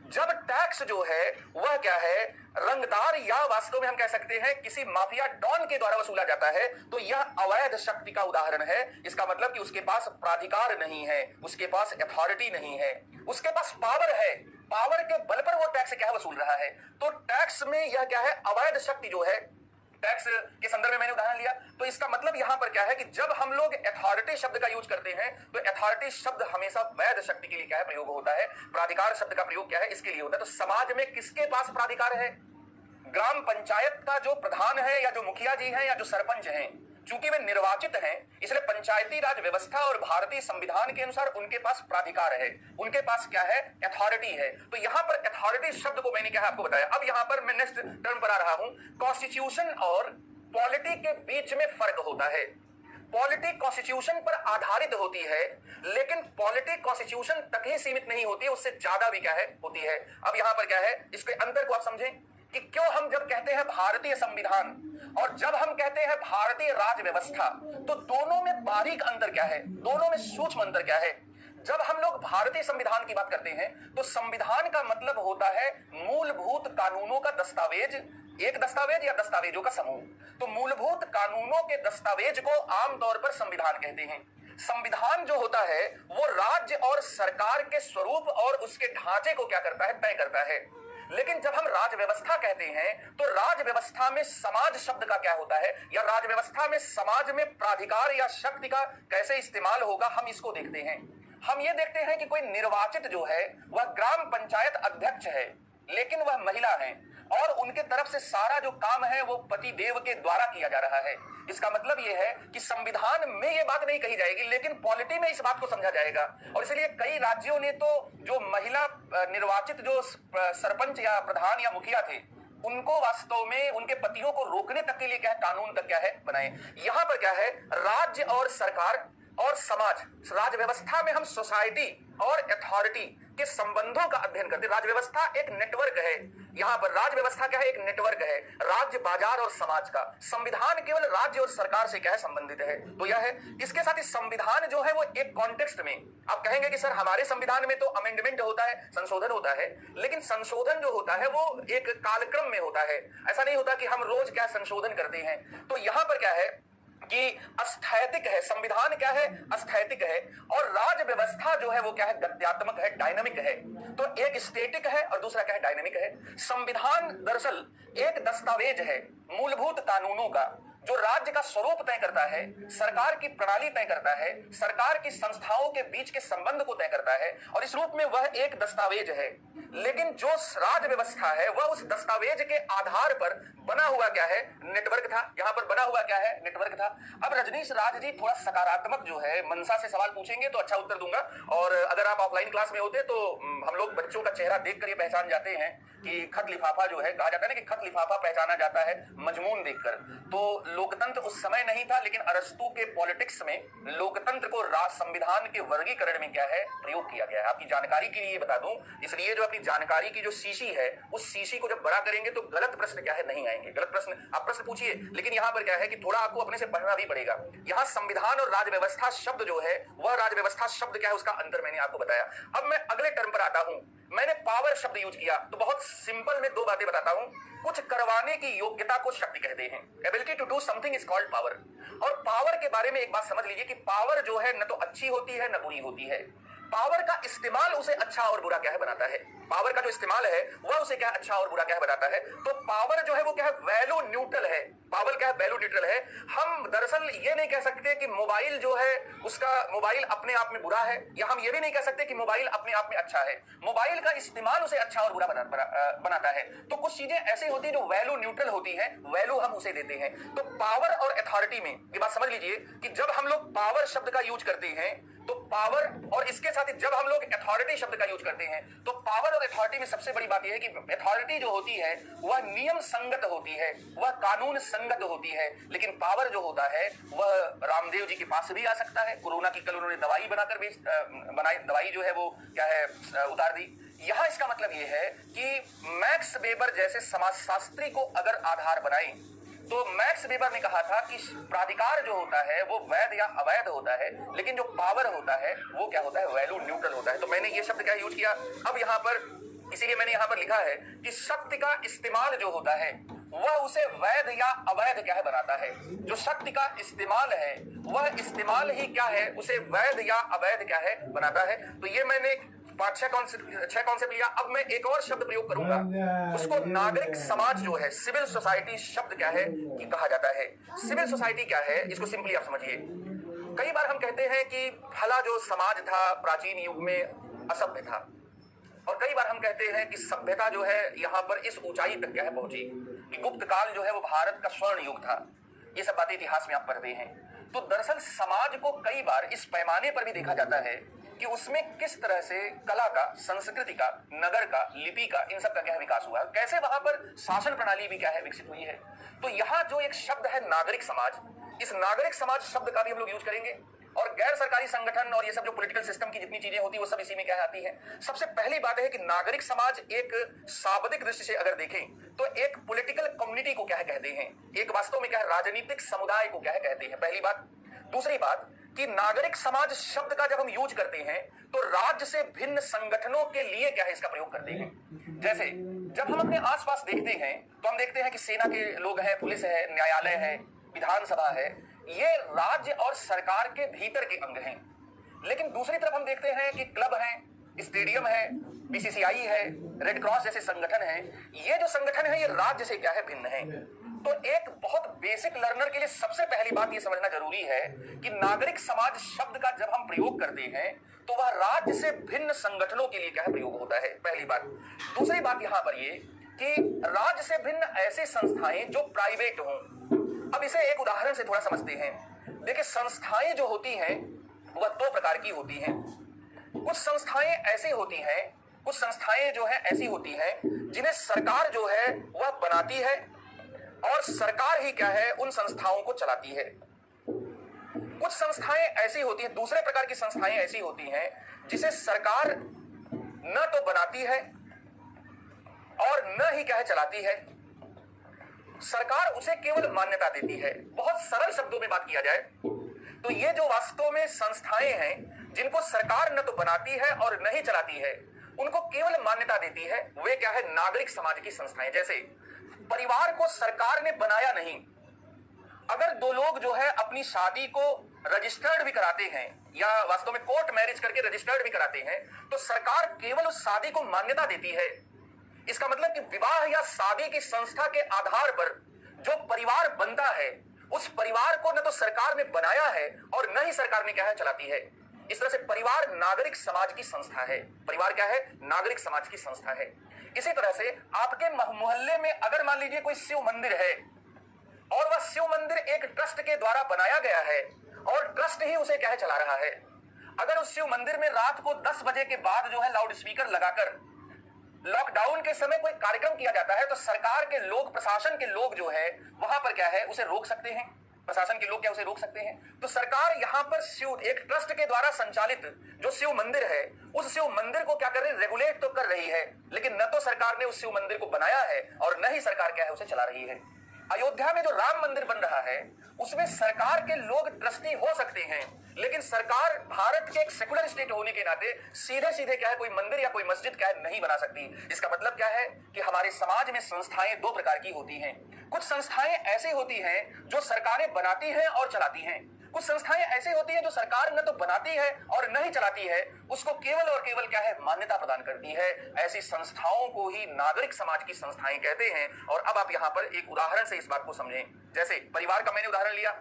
जब टैक्स जो है वह क्या है रंगदार या वास्तव में हम कह सकते हैं किसी माफिया डॉन के द्वारा वसूला जाता है, तो यह अवैध शक्ति का उदाहरण है। इसका मतलब कि उसके पास प्राधिकार नहीं है, उसके पास अथॉरिटी नहीं है, उसके पास पावर है, पावर के बल पर वो टैक्स क्या है वसूल रहा है। तो टैक्स में यह क्या है अवैध शक्ति जो है, टैक्स के संदर्भ में मैंने उदाहरण लिया। तो इसका मतलब यहां पर क्या है कि जब हम लोग अथॉरिटी शब्द का यूज करते हैं तो अथॉरिटी शब्द हमेशा वैध शक्ति के लिए क्या है प्रयोग होता है। प्राधिकार शब्द का प्रयोग क्या है इसके लिए होता है। तो समाज में किसके पास प्राधिकार है? ग्राम पंचायत का जो प्रधान है या जो मुखिया जी हैं या जो सरपंच हैं, चूंकि वे निर्वाचित हैं, इसलिए पंचायती राज व्यवस्था और भारतीय संविधान के अनुसार उनके पास प्राधिकार है, उनके पास क्या है अथॉरिटी है। तो यहां पर अथॉरिटी शब्द को मैंने क्या है आपको बताया। अब यहां पर मैं नेक्स्ट टर्म पर आ रहा हूं। कॉन्स्टिट्यूशन और पॉलिटी के बीच में फर्क होता है। पॉलिटी कॉन्स्टिट्यूशन पर आधारित होती है, लेकिन पॉलिटी कॉन्स्टिट्यूशन तक ही सीमित नहीं होती है, उससे ज्यादा भी क्या है होती है। अब यहां पर क्या है इसके अंतर को आप समझें कि क्यों हम जब कहते हैं भारतीय संविधान और जब हम कहते हैं भारतीय राज व्यवस्था, तो दोनों में बारीक अंतर क्या है, दोनों में सूक्ष्म अंतर क्या है। जब हम लोग भारतीय संविधान की बात करते हैं तो संविधान का मतलब होता है मूलभूत कानूनों का दस्तावेज, एक दस्तावेज या दस्तावेजों का समूह। तो मूलभूत कानूनों के दस्तावेज को आमतौर पर संविधान कहते हैं। संविधान जो होता है वो राज्य और सरकार के स्वरूप और उसके ढांचे को क्या करता है तय करता है। लेकिन जब हम राज व्यवस्था कहते हैं तो राज व्यवस्था में समाज शब्द का क्या होता है, या राज व्यवस्था में समाज में प्राधिकार या शक्ति का कैसे इस्तेमाल होगा, हम इसको देखते हैं। हम ये देखते हैं कि कोई निर्वाचित जो है वह ग्राम पंचायत अध्यक्ष है, लेकिन वह महिला है और उनके तरफ से सारा जो काम है वो पति देव के द्वारा किया जा रहा है। इसका मतलब यह है कि संविधान में यह बात नहीं कही जाएगी, लेकिन पॉलिटी में इस बात को समझा जाएगा। और इसलिए कई राज्यों ने तो जो महिला निर्वाचित जो सरपंच या प्रधान या मुखिया थे, उनको वास्तव में उनके पतियों को रोकने तक के लिए क्या है कानून तक क्या है बनाए। यहां पर क्या है राज्य और सरकार और समाज, राज व्यवस्था में हम सोसाइटी और अथॉरिटी के संबंधों का अध्ययन करते हैं। राज व्यवस्था एक नेटवर्क है, यहां पर राज व्यवस्था क्या है एक नेटवर्क है, राज्य, बाजार और समाज का। संविधान केवल राज्य और सरकार से क्या है संबंधित है। तो यह है। इसके साथ ही संविधान जो है वो एक कॉन्टेक्स्ट में, आप कहेंगे कि सर हमारे संविधान में तो अमेंडमेंट होता है, संशोधन होता है, लेकिन संशोधन जो होता है वो एक कालक्रम में होता है। ऐसा नहीं होता कि हम रोज क्या संशोधन करते हैं। तो यहां पर क्या है कि अस्थैतिक है, संविधान क्या है, अस्थैतिक है, और राज व्यवस्था जो है वो क्या है, गत्यात्मक है, डायनामिक है। तो एक स्टैटिक है और दूसरा क्या है, डायनामिक है। संविधान दरअसल एक दस्तावेज है मूलभूत कानूनों का, जो राज्य का स्वरूप तय करता है, सरकार की प्रणाली तय करता है, सरकार की संस्थाओं के बीच के संबंध को तय करता है, और इस रूप में वह एक दस्तावेज है। लेकिन जो राज व्यवस्था है वह उस दस्तावेज के आधार पर बना हुआ क्या है, नेटवर्क था। यहां पर बना हुआ क्या है, नेटवर्क था। अब रजनीश राज जी थोड़ा सकारात्मक जो है मनसा से सवाल पूछेंगे तो अच्छा उत्तर दूंगा, और अगर आप ऑफलाइन क्लास में होते तो हम लोग बच्चों का चेहरा देखकर ये पहचान जाते हैं कि खत लिफाफा जो है, कहा जाता है ना कि खत लिफाफा पहचाना जाता है मजमून देखकर। तो लोकतंत्र उस समय नहीं था, लेकिन अरस्तू के पॉलिटिक्स में लोकतंत्र को संविधान के वर्गीकरण में क्या है, प्रयोग किया गया है। आपकी जानकारी के लिए बता दूं, इसलिए जो अपनी जानकारी की जो शीशी है, उस शीशी को जब बड़ा करेंगे तो गलत प्रश्न क्या है, नहीं आएंगे। गलत प्रश्न आप प्रश्न पूछिए, लेकिन यहां पर क्या है कि थोड़ा आपको अपने से पढ़ना भी पड़ेगा। यहां संविधान और राज व्यवस्था शब्द जो है, वह राज व्यवस्था शब्द क्या है, उसका अंतर मैंने आपको बताया। अब मैं अगले टर्म पर आता हूं। मैंने पावर शब्द यूज किया, तो बहुत सिंपल में दो बातें बताता हूं। कुछ करवाने की योग्यता को शक्ति कहते हैं, ability to do something is called power. और पावर के बारे में एक बात समझ लीजिए कि पावर जो है न तो अच्छी होती है न बुरी होती है। पावर का इस्तेमाल उसे अच्छा और बुरा क्या है बनाता है। पावर का जो इस्तेमाल है वह उसे क्या अच्छा और बुरा क्या है बताता है। तो पावर जो है वो क्या है, वैल्यू न्यूट्रल है। पावर क्या है, वैल्यू न्यूट्रल है। हम दरअसल ये नहीं कह सकते कि मोबाइल जो है उसका, मोबाइल अपने आप में बुरा है, या हम ये भी नहीं कह सकते कि मोबाइल अपने आप में अच्छा है। मोबाइल का इस्तेमाल उसे अच्छा और बुरा बनाता है। तो कुछ चीजें ऐसी होती है जो वैल्यू न्यूट्रल होती है, वैल्यू हम उसे देते हैं। तो पावर और अथॉरिटी में ये बात समझ लीजिए कि जब हम लोग पावर शब्द का यूज करते हैं तो पावर, और इसके साथ ही जब हम लोग अथॉरिटी शब्द का यूज करते हैं तो पावर और अथॉरिटी में सबसे बड़ी बात यह है कि अथॉरिटी जो होती है वह नियम संगत होती है, वह कानून संगत होती है। लेकिन पावर जो होता है वह रामदेव जी के पास भी आ सकता है। कोरोना की कल उन्होंने दवाई बनाकर बनाई, दवाई जो है वो क्या है, उतार दी। यहां इसका मतलब यह है कि मैक्स वेबर जैसे समाजशास्त्री को अगर आधार बनाए तो मैक्स वेबर ने कहा था कि प्राधिकार जो होता है वो वैध या अवैध होता है, लेकिन जो पावर होता है वो क्या होता है, वैल्यू न्यूट्रल होता है। तो मैंने ये शब्द क्या यूज किया अब यहां पर, इसीलिए मैंने यहां पर लिखा है कि शक्ति का इस्तेमाल जो होता है वह उसे वैध या अवैध क्या है बनाता है। जो शक्ति का इस्तेमाल है वह इस्तेमाल ही क्या है, उसे वैध या अवैध क्या है बनाता है। तो ये मैंने 6 कॉन्सेप्ट लिया। अब मैं एक और शब्द प्रयोग करूंगा, उसको नागरिक समाज जो है, सिविल सोसाइटी शब्द क्या है कि कहा जाता है। सिविल सोसाइटी क्या है, इसको सिंपली आप समझिए। कई बार हम कहते हैं कि भला जो समाज था प्राचीन युग में असभ्य था, और कई बार हम कहते हैं कि सभ्यता जो है यहां पर इस ऊंचाई तक क्या है पहुंची कि गुप्त काल जो है वो भारत का स्वर्ण युग था। ये सब बातें इतिहास में आप पढ़ते हैं। तो दरअसल समाज को कई बार इस पैमाने पर भी देखा जाता है कि उसमें किस तरह से कला का, संस्कृति का, नगर का, लिपि का, इन सब का क्या है विकास हुआ, कैसे वहां पर शासन प्रणाली भी क्या है विकसित हुई है। तो यहाँ जो एक शब्द है नागरिक समाज, इस नागरिक समाज शब्द का भी हम लोग यूज करेंगे। और गैर सरकारी संगठन और ये सब जो पॉलिटिकल सिस्टम की जितनी चीजें होती है वो सब इसी में क्या आती है। सबसे पहली बात है कि नागरिक समाज एक शाब्दिक दृष्टि से अगर देखें तो एक पॉलिटिकल कम्युनिटी को क्या है कहते हैं, एक वास्तव में क्या है राजनीतिक समुदाय को क्या है कहते हैं, पहली बात। दूसरी बात कि नागरिक समाज शब्द का जब हम यूज करते हैं तो राज्य से भिन्न संगठनों के लिए क्या है इसका प्रयोग करते हैं। जैसे जब हम अपने आसपास देखते हैं तो हम देखते हैं कि सेना के लोग हैं, पुलिस है, न्यायालय है, विधानसभा है, ये राज्य और सरकार के भीतर के अंग हैं। लेकिन दूसरी तरफ हम देखते हैं कि क्लब है, स्टेडियम है, बीसीसीआई है, रेड क्रॉस जैसे संगठन हैं। ये जो संगठन है ये राज्य से क्या है भिन्न है। तो एक बहुत बेसिक लर्नर के लिए सबसे पहली बात ये समझना जरूरी है कि नागरिक समाज शब्द का जब हम प्रयोग करते हैं तो वह राज्य से भिन्न संगठनों के लिए क्या है प्रयोग होता है, पहली बात। दूसरी बात यहां पर ये कि राज्य से भिन्न ऐसे संस्थाएं जो प्राइवेट हों। अब इसे एक उदाहरण से थोड़ा समझते हैं। देखिए संस्थाएं जो होती हैं वह दो प्रकार की होती हैं। कुछ संस्थाएं ऐसी होती हैं, कुछ संस्थाएं जो है ऐसी होती हैं जिन्हें सरकार जो है वह बनाती है और सरकार ही क्या है उन संस्थाओं को चलाती है। कुछ संस्थाएं ऐसी होती हैं, दूसरे प्रकार की संस्थाएं ऐसी होती हैं जिसे सरकार न तो बनाती है और न ही क्या है चलाती है, सरकार उसे केवल मान्यता देती है। बहुत सरल शब्दों में बात किया जाए तो ये जो वास्तव में संस्थाएं हैं जिनको सरकार न तो बनाती है और न ही चलाती है, उनको केवल मान्यता देती है, वे क्या है नागरिक समाज की संस्थाएं। जैसे परिवार को सरकार ने बनाया नहीं अगर दो लोग जो है अपनी शादी को रजिस्टर्ड भी कराते हैं या वास्तव में कोर्ट मैरिज करके रजिस्टर्ड भी कराते हैं, तो सरकार केवल उस शादी को मान्यता देती है। इसका मतलब कि विवाह या शादी की संस्था के आधार पर जो परिवार बनता है, उस परिवार को न तो सरकार ने बनाया है और न ही सरकार ने क्या है चलाती है। इस तरह से परिवार नागरिक समाज की संस्था है। परिवार क्या है? नागरिक समाज की संस्था है। इसी तरह से आपके मोहल्ले में अगर मान लीजिए कोई शिव मंदिर है और वह शिव मंदिर एक ट्रस्ट के द्वारा बनाया गया है और ट्रस्ट ही उसे क्या है चला रहा है, अगर उस शिव मंदिर में रात को 10 बजे के बाद जो है लाउड स्पीकर लगाकर लॉकडाउन के समय कोई कार्यक्रम किया जाता है, तो सरकार के लोग, प्रशासन के लोग जो है वहां पर क्या है उसे रोक सकते हैं। प्रशासन के लोग क्या उसे रोक सकते हैं? तो सरकार यहां पर शिव एक ट्रस्ट के द्वारा संचालित जो शिव मंदिर है, उस शिव मंदिर को क्या कर रही है? रेगुलेट तो कर रही है, लेकिन न तो सरकार ने उस शिव मंदिर को बनाया है और न ही सरकार क्या है उसे चला रही है। अयोध्या में जो राम मंदिर बन रहा है उसमें सरकार के लोग ट्रस्टी हो सकते हैं, लेकिन सरकार भारत के एक सेकुलर स्टेट होने के नाते सीधे सीधे क्या है कोई मंदिर या कोई मस्जिद क्या है नहीं बना सकती। इसका मतलब क्या है कि हमारे समाज में संस्थाएं दो प्रकार की होती हैं। कुछ संस्थाएं ऐसी होती हैं जो सरकारें बनाती हैं और चलाती हैं, कुछ संस्थाएं ऐसी होती हैं जो सरकार न तो बनाती है और न ही चलाती है, उसको केवल और केवल क्या है मान्यता प्रदान करती है। ऐसी संस्थाओं को ही नागरिक समाज की संस्थाएं कहते हैं। और अब आप यहां पर एक उदाहरण से इस बात को समझें। जैसे परिवार का मैंने उदाहरण लिया,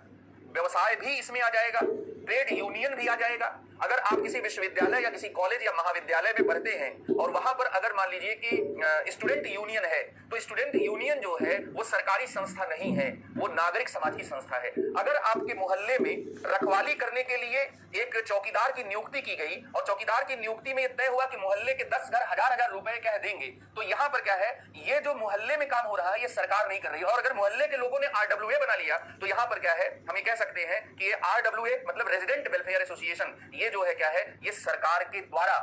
व्यवसाय भी इसमें आ जाएगा, ट्रेड यूनियन भी आ जाएगा। अगर आप किसी विश्वविद्यालय या किसी कॉलेज या महाविद्यालय में पढ़ते हैं और वहां पर अगर मान लीजिए कि स्टूडेंट यूनियन है, तो स्टूडेंट यूनियन जो है वो सरकारी संस्था नहीं है, वो नागरिक समाज की संस्था है। अगर आपके मोहल्ले में रखवाली करने के लिए एक चौकीदार की नियुक्ति की गई और चौकीदार की नियुक्ति में यह तय हुआ कि मोहल्ले के 10 घर हजार रुपए क्या देंगे, तो यहां पर क्या है, ये जो मोहल्ले में काम हो रहा है ये सरकार नहीं कर रही है। और अगर मोहल्ले के लोगों ने RWA बना लिया तो यहां पर क्या है, हम ये कह सकते हैं कि ये RWA मतलब रेजिडेंट वेलफेयर एसोसिएशन, ये जो है क्या है, ये सरकार के द्वारा,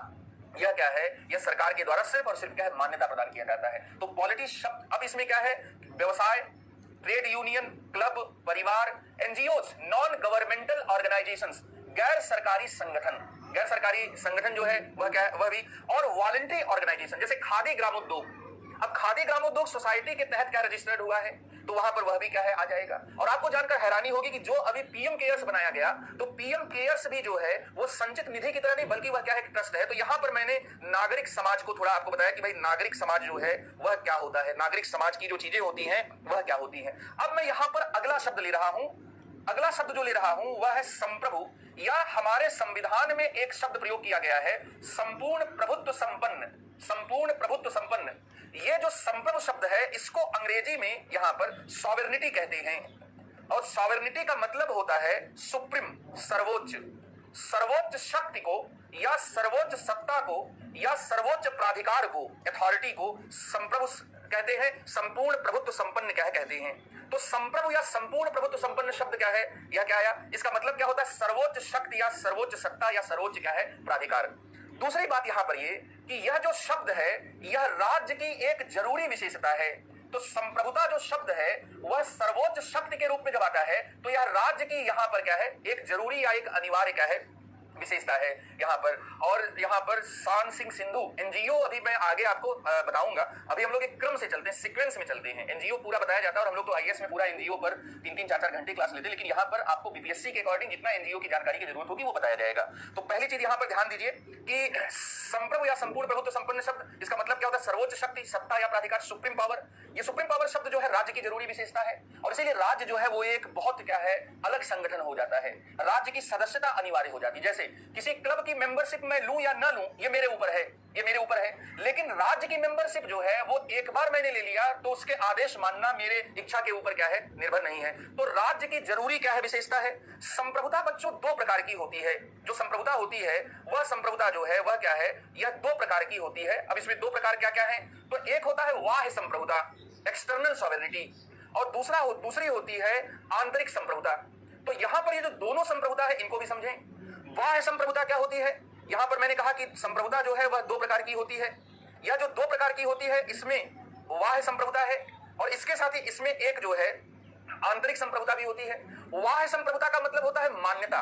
यह क्या है, यह सरकार के द्वारा सिर्फ और सिर्फ क्या है मान्यता प्रदान किया जाता है। तो पॉलिटिक्स शब्द अब इसमें क्या है, व्यवसाय, ट्रेड यूनियन, क्लब, परिवार, एनजीओ, नॉन गवर्नमेंटल ऑर्गेनाइजेशंस, गैर सरकारी संगठन, गैर सरकारी संगठन जो है वह क्या है, वह भी, और वॉलंटरी ऑर्गेनाइजेशन जैसे खादी ग्रामोद्योग। अब खादी ग्रामोद्योग सोसाइटी के तहत क्या रजिस्टर्ड हुआ है, तो वहां पर वह भी क्या है आ जाएगा। और आपको जानकर हैरानी होगी कि जो अभी पीएम केयर्स बनाया गया, तो पीएम केयर्स भी जो है वो संचित निधि की तरह नहीं बल्कि वह क्या है ट्रस्ट है। तो यहां पर मैंने नागरिक समाज को थोड़ा आपको बताया कि भाई नागरिक समाज जो है वह क्या होता है, नागरिक समाज की जो चीजें होती हैं वह क्या होती हैं। अब मैं यहां पर अगला शब्द ले रहा हूं, अगला शब्द जो ले रहा हूं वह है संप्रभु, या हमारे संविधान में एक शब्द प्रयोग किया गया है संपूर्ण प्रभुत्व संपन्न, संपूर्ण प्रभुत्व संपन्न। ये जो संप्रभु शब्द है इसको अंग्रेजी में यहां पर सॉवरेनिटी कहते हैं, और सॉवरेनिटी का मतलब होता है सुप्रीम, सर्वोच्च, सर्वोच्च शक्ति को या सर्वोच्च सत्ता को या सर्वोच्च प्राधिकार को, अथॉरिटी को संप्रभु कहते हैं, संपूर्ण प्रभुत्व संपन्न क्या कहते हैं। तो संप्रभु या संपूर्ण प्रभुत्व संपन्न शब्द क्या है, यह क्या आया, इसका मतलब क्या होता है, सर्वोच्च शक्ति या सर्वोच्च सत्ता या सर्वोच्च क्या है प्राधिकार। दूसरी बात यहां पर ये कि यह जो शब्द है यह राज्य की एक जरूरी विशेषता है। तो संप्रभुता जो शब्द है वह सर्वोच्च शक्ति के रूप में जब आता है तो यह राज्य की यहां पर क्या है एक जरूरी या एक अनिवार्य क्या है विशेषता है यहां पर। और यहां पर शान सिंह सिंधु एनजीओ, अभी मैं आगे आपको बताऊंगा, अभी हम लोग एक क्रम से चलते हैं, सीक्वेंस में चलते हैं। एनजीओ पूरा बताया जाता है और हम लोग तो आईएएस में पूरा एनजीओ पर 3-3, 4-4 घंटे क्लास लेते हैं, लेकिन यहां पर आपको बीपीएससी के अकॉर्डिंग जितना एनजीओ की जानकारी की जरूरत होगी वो बताया जाएगा। तो पहली चीज यहां पर ध्यान दीजिए कि संप्रभु या संपूर्ण प्रभुत्व संपन्न शब्द, इसका मतलब क्या होता है, सर्वोच्च शक्ति, सत्ता या प्राधिकार, सुप्रीम पावर। ये सुप्रीम पावर शब्द जो है राज्य की जरूरी विशेषता है और इसीलिए राज्य जो है वो एक बहुत क्या है अलग संगठन हो जाता है। राज्य की सदस्यता अनिवार्य हो जाती है। जैसे किसी क्लब की मेंबरशिप मैं लूं या ना लूं ये मेरे ऊपर है, ये मेरे ऊपर है, लेकिन राज्य की मेंबरशिप जो है वो एक बार मैंने ले लिया तो उसके आदेश मानना मेरे इच्छा के ऊपर क्या है निर्भर नहीं है। तो राज्य की जरूरी क्या है विशेषता है। संप्रभुता बच्चों दो प्रकार की होती है। जो संप्रभुता होती है वह संप्रभुता जो है वह क्या है, यह दो प्रकार की होती है। अब इसमें दो प्रकार क्या क्या है, तो एक होता है बाह्य संप्रभुता, एक्सटर्नल सॉवरेनिटी, और दूसरी होती है आंतरिक संप्रभुता। तो यहां पर ये जो दोनों संप्रभुता है इनको भी समझें। बाह्य संप्रभुता क्या होती है, यहां पर मैंने कहा कि संप्रभुता जो है वह दो प्रकार की होती है। यह जो दो प्रकार की होती है इसमें बाह्य संप्रभुता है और इसके साथ ही इसमें एक जो है आंतरिक संप्रभुता भी होती है। बाह्य संप्रभुता का मतलब होता है मान्यता,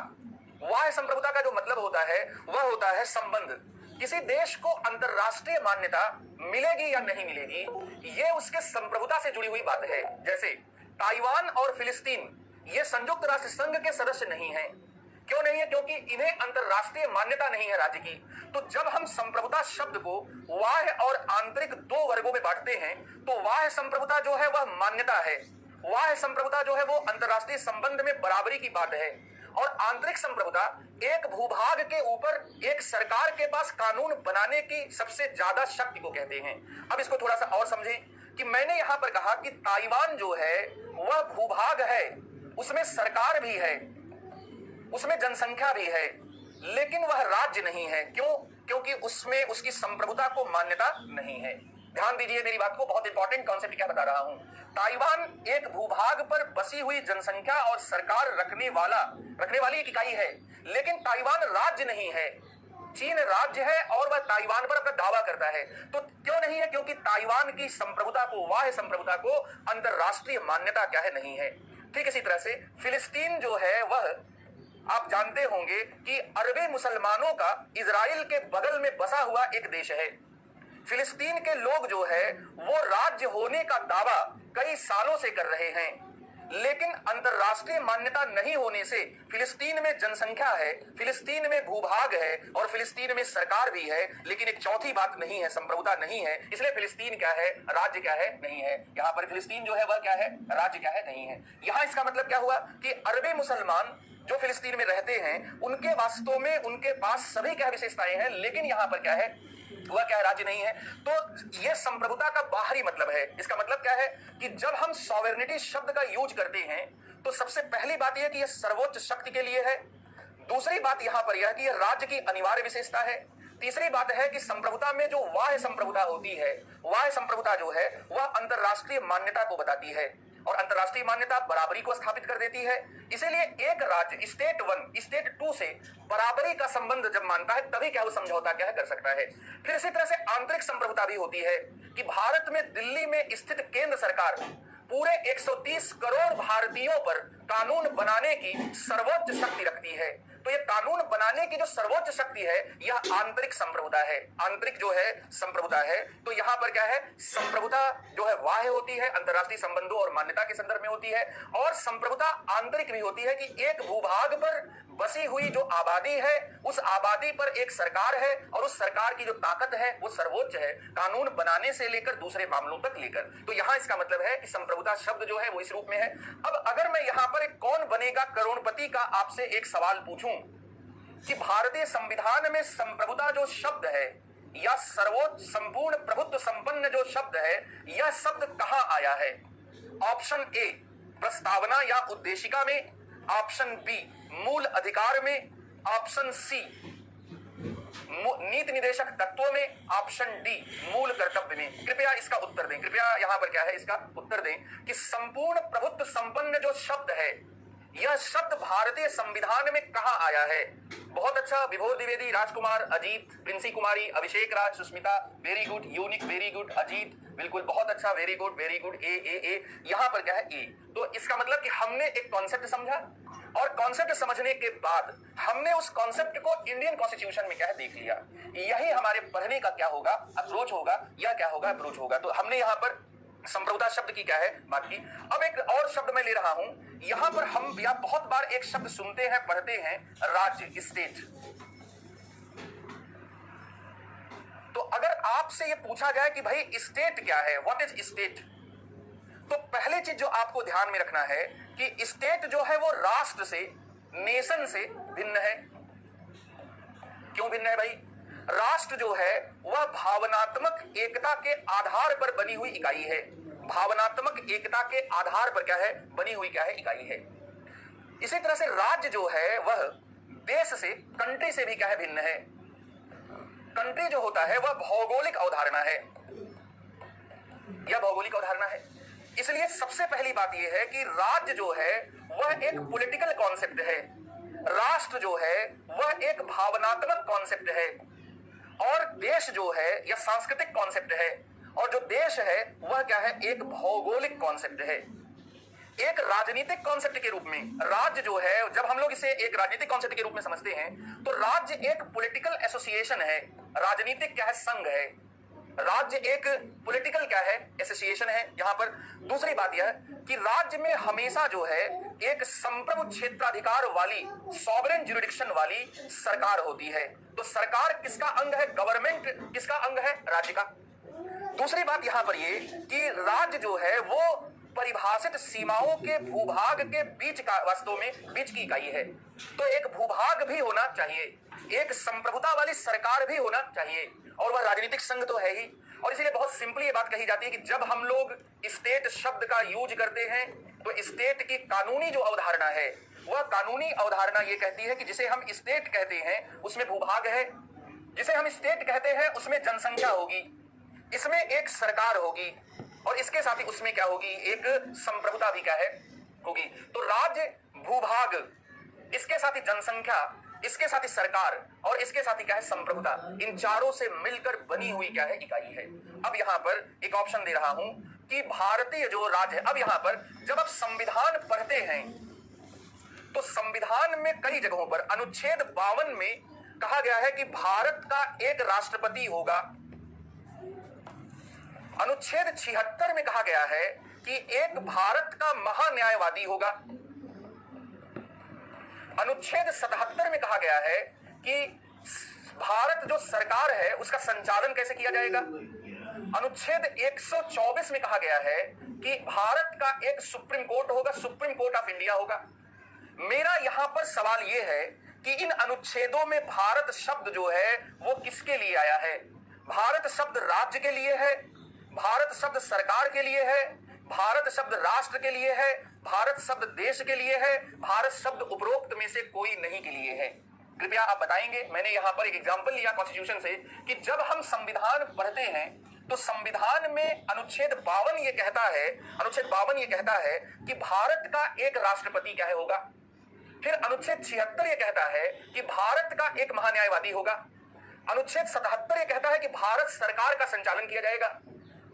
बाह्य संप्रभुता का जो मतलब होता है वह होता है संबंध। किसी देश को अंतरराष्ट्रीय मान्यता मिलेगी या नहीं मिलेगी ये उसके संप्रभुता से जुड़ी हुई बात है। जैसे ताइवान और फिलिस्तीन ये संयुक्त राष्ट्र संघ के सदस्य नहीं है। क्यों नहीं है? क्योंकि इन्हें अंतरराष्ट्रीय मान्यता नहीं है राज्य की। तो जब हम संप्रभुता शब्द को बाह्य और आंतरिक दो वर्गों में बांटते हैं, तो बाह्य संप्रभुता जो है वह मान्यता है, बाह्य संप्रभुता जो है वो अंतरराष्ट्रीय संबंध में बराबरी की बात है, और आंतरिक संप्रभुता एक भूभाग के ऊपर एक सरकार के पास कानून बनाने की सबसे ज्यादा शक्ति को कहते हैं। अब इसको थोड़ा सा और समझें कि मैंने यहां पर कहा कि ताइवान जो है वह भूभाग है, उसमें सरकार भी है, उसमें जनसंख्या भी है, लेकिन वह राज्य नहीं है। क्यों? क्योंकि उसमें उसकी संप्रभुता को मान्यता नहीं है। ध्यान दीजिए मेरी बात को, बहुत इंपॉर्टेंट कॉन्सेप्ट क्या बता रहा हूं। ताइवान एक भूभाग पर बसी हुई जनसंख्या और सरकार रखने वाली एक इकाई है, लेकिन ताइवान राज्य नहीं है। चीन राज्य है और वह ताइवान पर अपना दावा करता है। तो क्यों नहीं है? क्योंकि ताइवान की संप्रभुता को, बाह्य संप्रभुता को अंतरराष्ट्रीय मान्यता क्या है? नहीं है। ठीक इसी तरह से फिलिस्तीन जो है वह आप जानते होंगे कि अरबी मुसलमानों का इजराइल के बगल में बसा हुआ एक देश है। फिलिस्तीन के लोग जो है वो राज्य होने का दावा कई सालों से कर रहे हैं, लेकिन अंतरराष्ट्रीय मान्यता नहीं होने से फिलिस्तीन में जनसंख्या है, फिलिस्तीन में भूभाग है और फिलिस्तीन में सरकार भी है, लेकिन एक चौथी बात नहीं है, संप्रभुता नहीं है। इसलिए फिलिस्तीन क्या है? राज्य क्या है? नहीं है। यहां पर फिलिस्तीन जो है वह क्या है? राज्य क्या है? नहीं है। यहां इसका मतलब क्या हुआ कि अरबी मुसलमान जो फिलिस्तीन में रहते हैं उनके वास्तव में उनके पास सभी क्या विशेषताएं हैं, लेकिन यहां पर क्या है? वह क्या है? राज्य नहीं है। तो यह संप्रभुता का बाहरी मतलब है। इसका मतलब क्या है कि जब हम सॉवरेनिटी शब्द का यूज करते हैं तो सबसे पहली बात यह कि यह सर्वोच्च शक्ति के लिए है। दूसरी बात यहां पर यह है कि यह राज्य की अनिवार्य विशेषता है। तीसरी बात है कि संप्रभुता में जो बाह्य संप्रभुता होती है, बाह्य संप्रभुता जो है वह अंतरराष्ट्रीय मान्यता को बताती है, और अंतरराष्ट्रीय मान्यता बराबरी को स्थापित कर देती है। इसीलिए एक राज्य स्टेट 1 स्टेट 2 से बराबरी का संबंध जब मानता है तभी क्या वो समझौता क्या है कर सकता है। फिर इसी तरह से आंतरिक संप्रभुता भी होती है कि भारत में दिल्ली में स्थित केंद्र सरकार पूरे 130 करोड़ भारतीयों पर कानून बनाने की सर्वोच्च शक्ति रखती है। तो ये कानून बनाने की जो सर्वोच्च शक्ति है यह आंतरिक संप्रभुता है, आंतरिक जो है संप्रभुता है। तो यहां पर क्या है? संप्रभुता जो है बाह्य होती है, अंतरराष्ट्रीय संबंधों और मान्यता के संदर्भ में होती है, और संप्रभुता आंतरिक भी होती है कि एक भूभाग पर बसी हुई जो आबादी है उस आबादी पर एक सरकार है, और उस सरकार की जो ताकत है वो सर्वोच्च है, कानून बनाने से लेकर दूसरे मामलों तक लेकर। तो यहां इसका मतलब है कि संप्रभुता शब्द जो है वो इस रूप में है। अब अगर मैं यहां पर एक कौन बनेगा करोड़पति का आपसे एक सवाल पूछूं कि भारतीय संविधान में संप्रभुता जो शब्द है या सर्वोच्च संपूर्ण प्रभुत्व संपन्न जो शब्द है, यह शब्द कहां आया है? ऑप्शन ए प्रस्तावना या उद्देशिका में, ऑप्शन बी मूल अधिकार में, ऑप्शन सी नीति निदेशक तत्वों में, ऑप्शन डी मूल कर्तव्य में। कृपया इसका उत्तर दें। कृपया यहां पर क्या है इसका उत्तर दें कि संपूर्ण प्रभुत्व संपन्न जो शब्द है यह शब्द भारतीय संविधान में कहां आया है? बहुत अच्छा, Vibhor Dwivedi, Rajkumar, Ajit, Princy Kumari, Abhishek Raj, Sushmita, very good, unique, very good, Ajit, बिल्कुल बहुत अच्छा, very good, very good, A A A. यहां पर क्या है? ए। तो इसका मतलब कि हमने एक कॉन्सेप्ट समझा, और कॉन्सेप्ट समझने के बाद हमने उस कॉन्सेप्ट को इंडियन कॉन्स्टिट्यूशन में क्या है देख लिया। यही हमारे पढ़ने का क्या होगा? अप्रोच होगा, या क्या होगा? अप्रोच होगा। तो हमने यहां पर संप्रभुता शब्द की क्या है बात की। अब एक और शब्द मैं ले रहा हूं यहां पर। हम या बहुत बार एक शब्द सुनते हैं, पढ़ते हैं, राज्य, स्टेट। तो अगर आपसे यह पूछा जाए कि भाई स्टेट क्या है, व्हाट इज स्टेट, तो पहली चीज जो आपको ध्यान में रखना है कि स्टेट जो है वो राष्ट्र से, नेशन से भिन्न है। क्यों भिन्न है भाई? राष्ट्र जो है वह भावनात्मक एकता के आधार पर बनी हुई इकाई है। भावनात्मक एकता के आधार पर क्या है? बनी हुई क्या है? इकाई है। इसी तरह से राज्य जो है वह देश से, कंट्री से भी क्या है? भिन्न है। कंट्री जो होता है वह भौगोलिक अवधारणा है, यह भौगोलिक अवधारणा है। इसलिए सबसे पहली बात यह है कि राज्य जो है वह एक पॉलिटिकल कॉन्सेप्ट है, राष्ट्र जो है वह एक भावनात्मक कॉन्सेप्ट है, और देश जो है यह सांस्कृतिक कॉन्सेप्ट है, और जो देश है वह क्या है? एक भौगोलिक कॉन्सेप्ट है। एक राजनीतिक कॉन्सेप्ट के रूप में राज्य जो है, जब हम लोग इसे एक राजनीतिक कॉन्सेप्ट के रूप में समझते हैं तो राज्य एक पॉलिटिकल एसोसिएशन है, राजनीतिक क्या है? संघ है। राज्य एक पॉलिटिकल क्या है, एसोसिएशन है यहां पर। दूसरी बात यह कि राज्य में हमेशा जो है एक संप्रभु क्षेत्राधिकार वाली, सॉवरेन ज्यूरिडिक्शन वाली सरकार होती है। तो सरकार किसका अंग है? गवर्नमेंट किसका अंग है? राज्य का। दूसरी बात यहां पर ये कि राज्य जो है वो परिभाषित सीमाओं के भूभाग के बीच का, वास्तव में बीच की इकाई है। तो एक भूभाग भी होना चाहिए, एक संप्रभुता वाली सरकार भी होना चाहिए, और वह राजनीतिक संघ तो है ही। और इसीलिए बहुत सिंपली ये बात कही जाती है कि जब हम लोग स्टेट शब्द का यूज करते हैं तो स्टेट की कानूनी जो अवधारणा है, वह कानूनी अवधारणा ये कहती है कि जिसे हम स्टेट कहते हैं उसमें भूभाग है, जिसे हम स्टेट कहते हैं उसमें जनसंख्या होगी, इसमें एक सरकार होगी, और इसके साथ ही उसमें क्या होगी? एक संप्रभुता भी क्या है? होगी। तो राज्य, भूभाग, इसके साथ ही जनसंख्या, इसके साथ ही सरकार, और इसके साथ ही क्या है? संप्रभुता। इन चारों से मिलकर बनी हुई क्या है? इकाई है। अब यहां पर एक ऑप्शन दे रहा हूं कि भारतीय जो राज्य है, अब यहां पर जब आप संविधान पढ़ते हैं तो संविधान में कई जगहों पर अनुच्छेद 52 में कहा गया है कि भारत का एक राष्ट्रपति होगा। अनुच्छेद 76 में कहा गया है कि एक भारत का महान्यायवादी होगा। अनुच्छेद 77 में कहा गया है कि भारत जो सरकार है उसका संचालन कैसे किया जाएगा। अनुच्छेद 124 में कहा गया है कि भारत का एक सुप्रीम कोर्ट होगा, सुप्रीम कोर्ट ऑफ इंडिया होगा। मेरा यहां पर सवाल यह है कि इन अनुच्छेदों में भारत शब्द जो है वो किसके लिए आया है? भारत शब्द राज्य के लिए है, भारत शब्द सरकार के लिए है, भारत शब्द राष्ट्र के लिए है, भारत शब्द देश के लिए है, भारत शब्द उपरोक्त में से कोई नहीं के लिए है? कृपया आप बताएंगे। मैंने यहां पर एक एग्जांपल लिया कॉन्स्टिट्यूशन से कि जब हम संविधान पढ़ते हैं तो संविधान में अनुच्छेद 52 ये कहता है, अनुच्छेद 52 ये कहता है कि भारत का एक राष्ट्रपति क्या है? होगा। फिर अनुच्छेद 76 ये कहता है कि भारत का एक महान्यायवादी होगा। अनुच्छेद 77 ये कहता है कि भारत सरकार का संचालन किया जाएगा,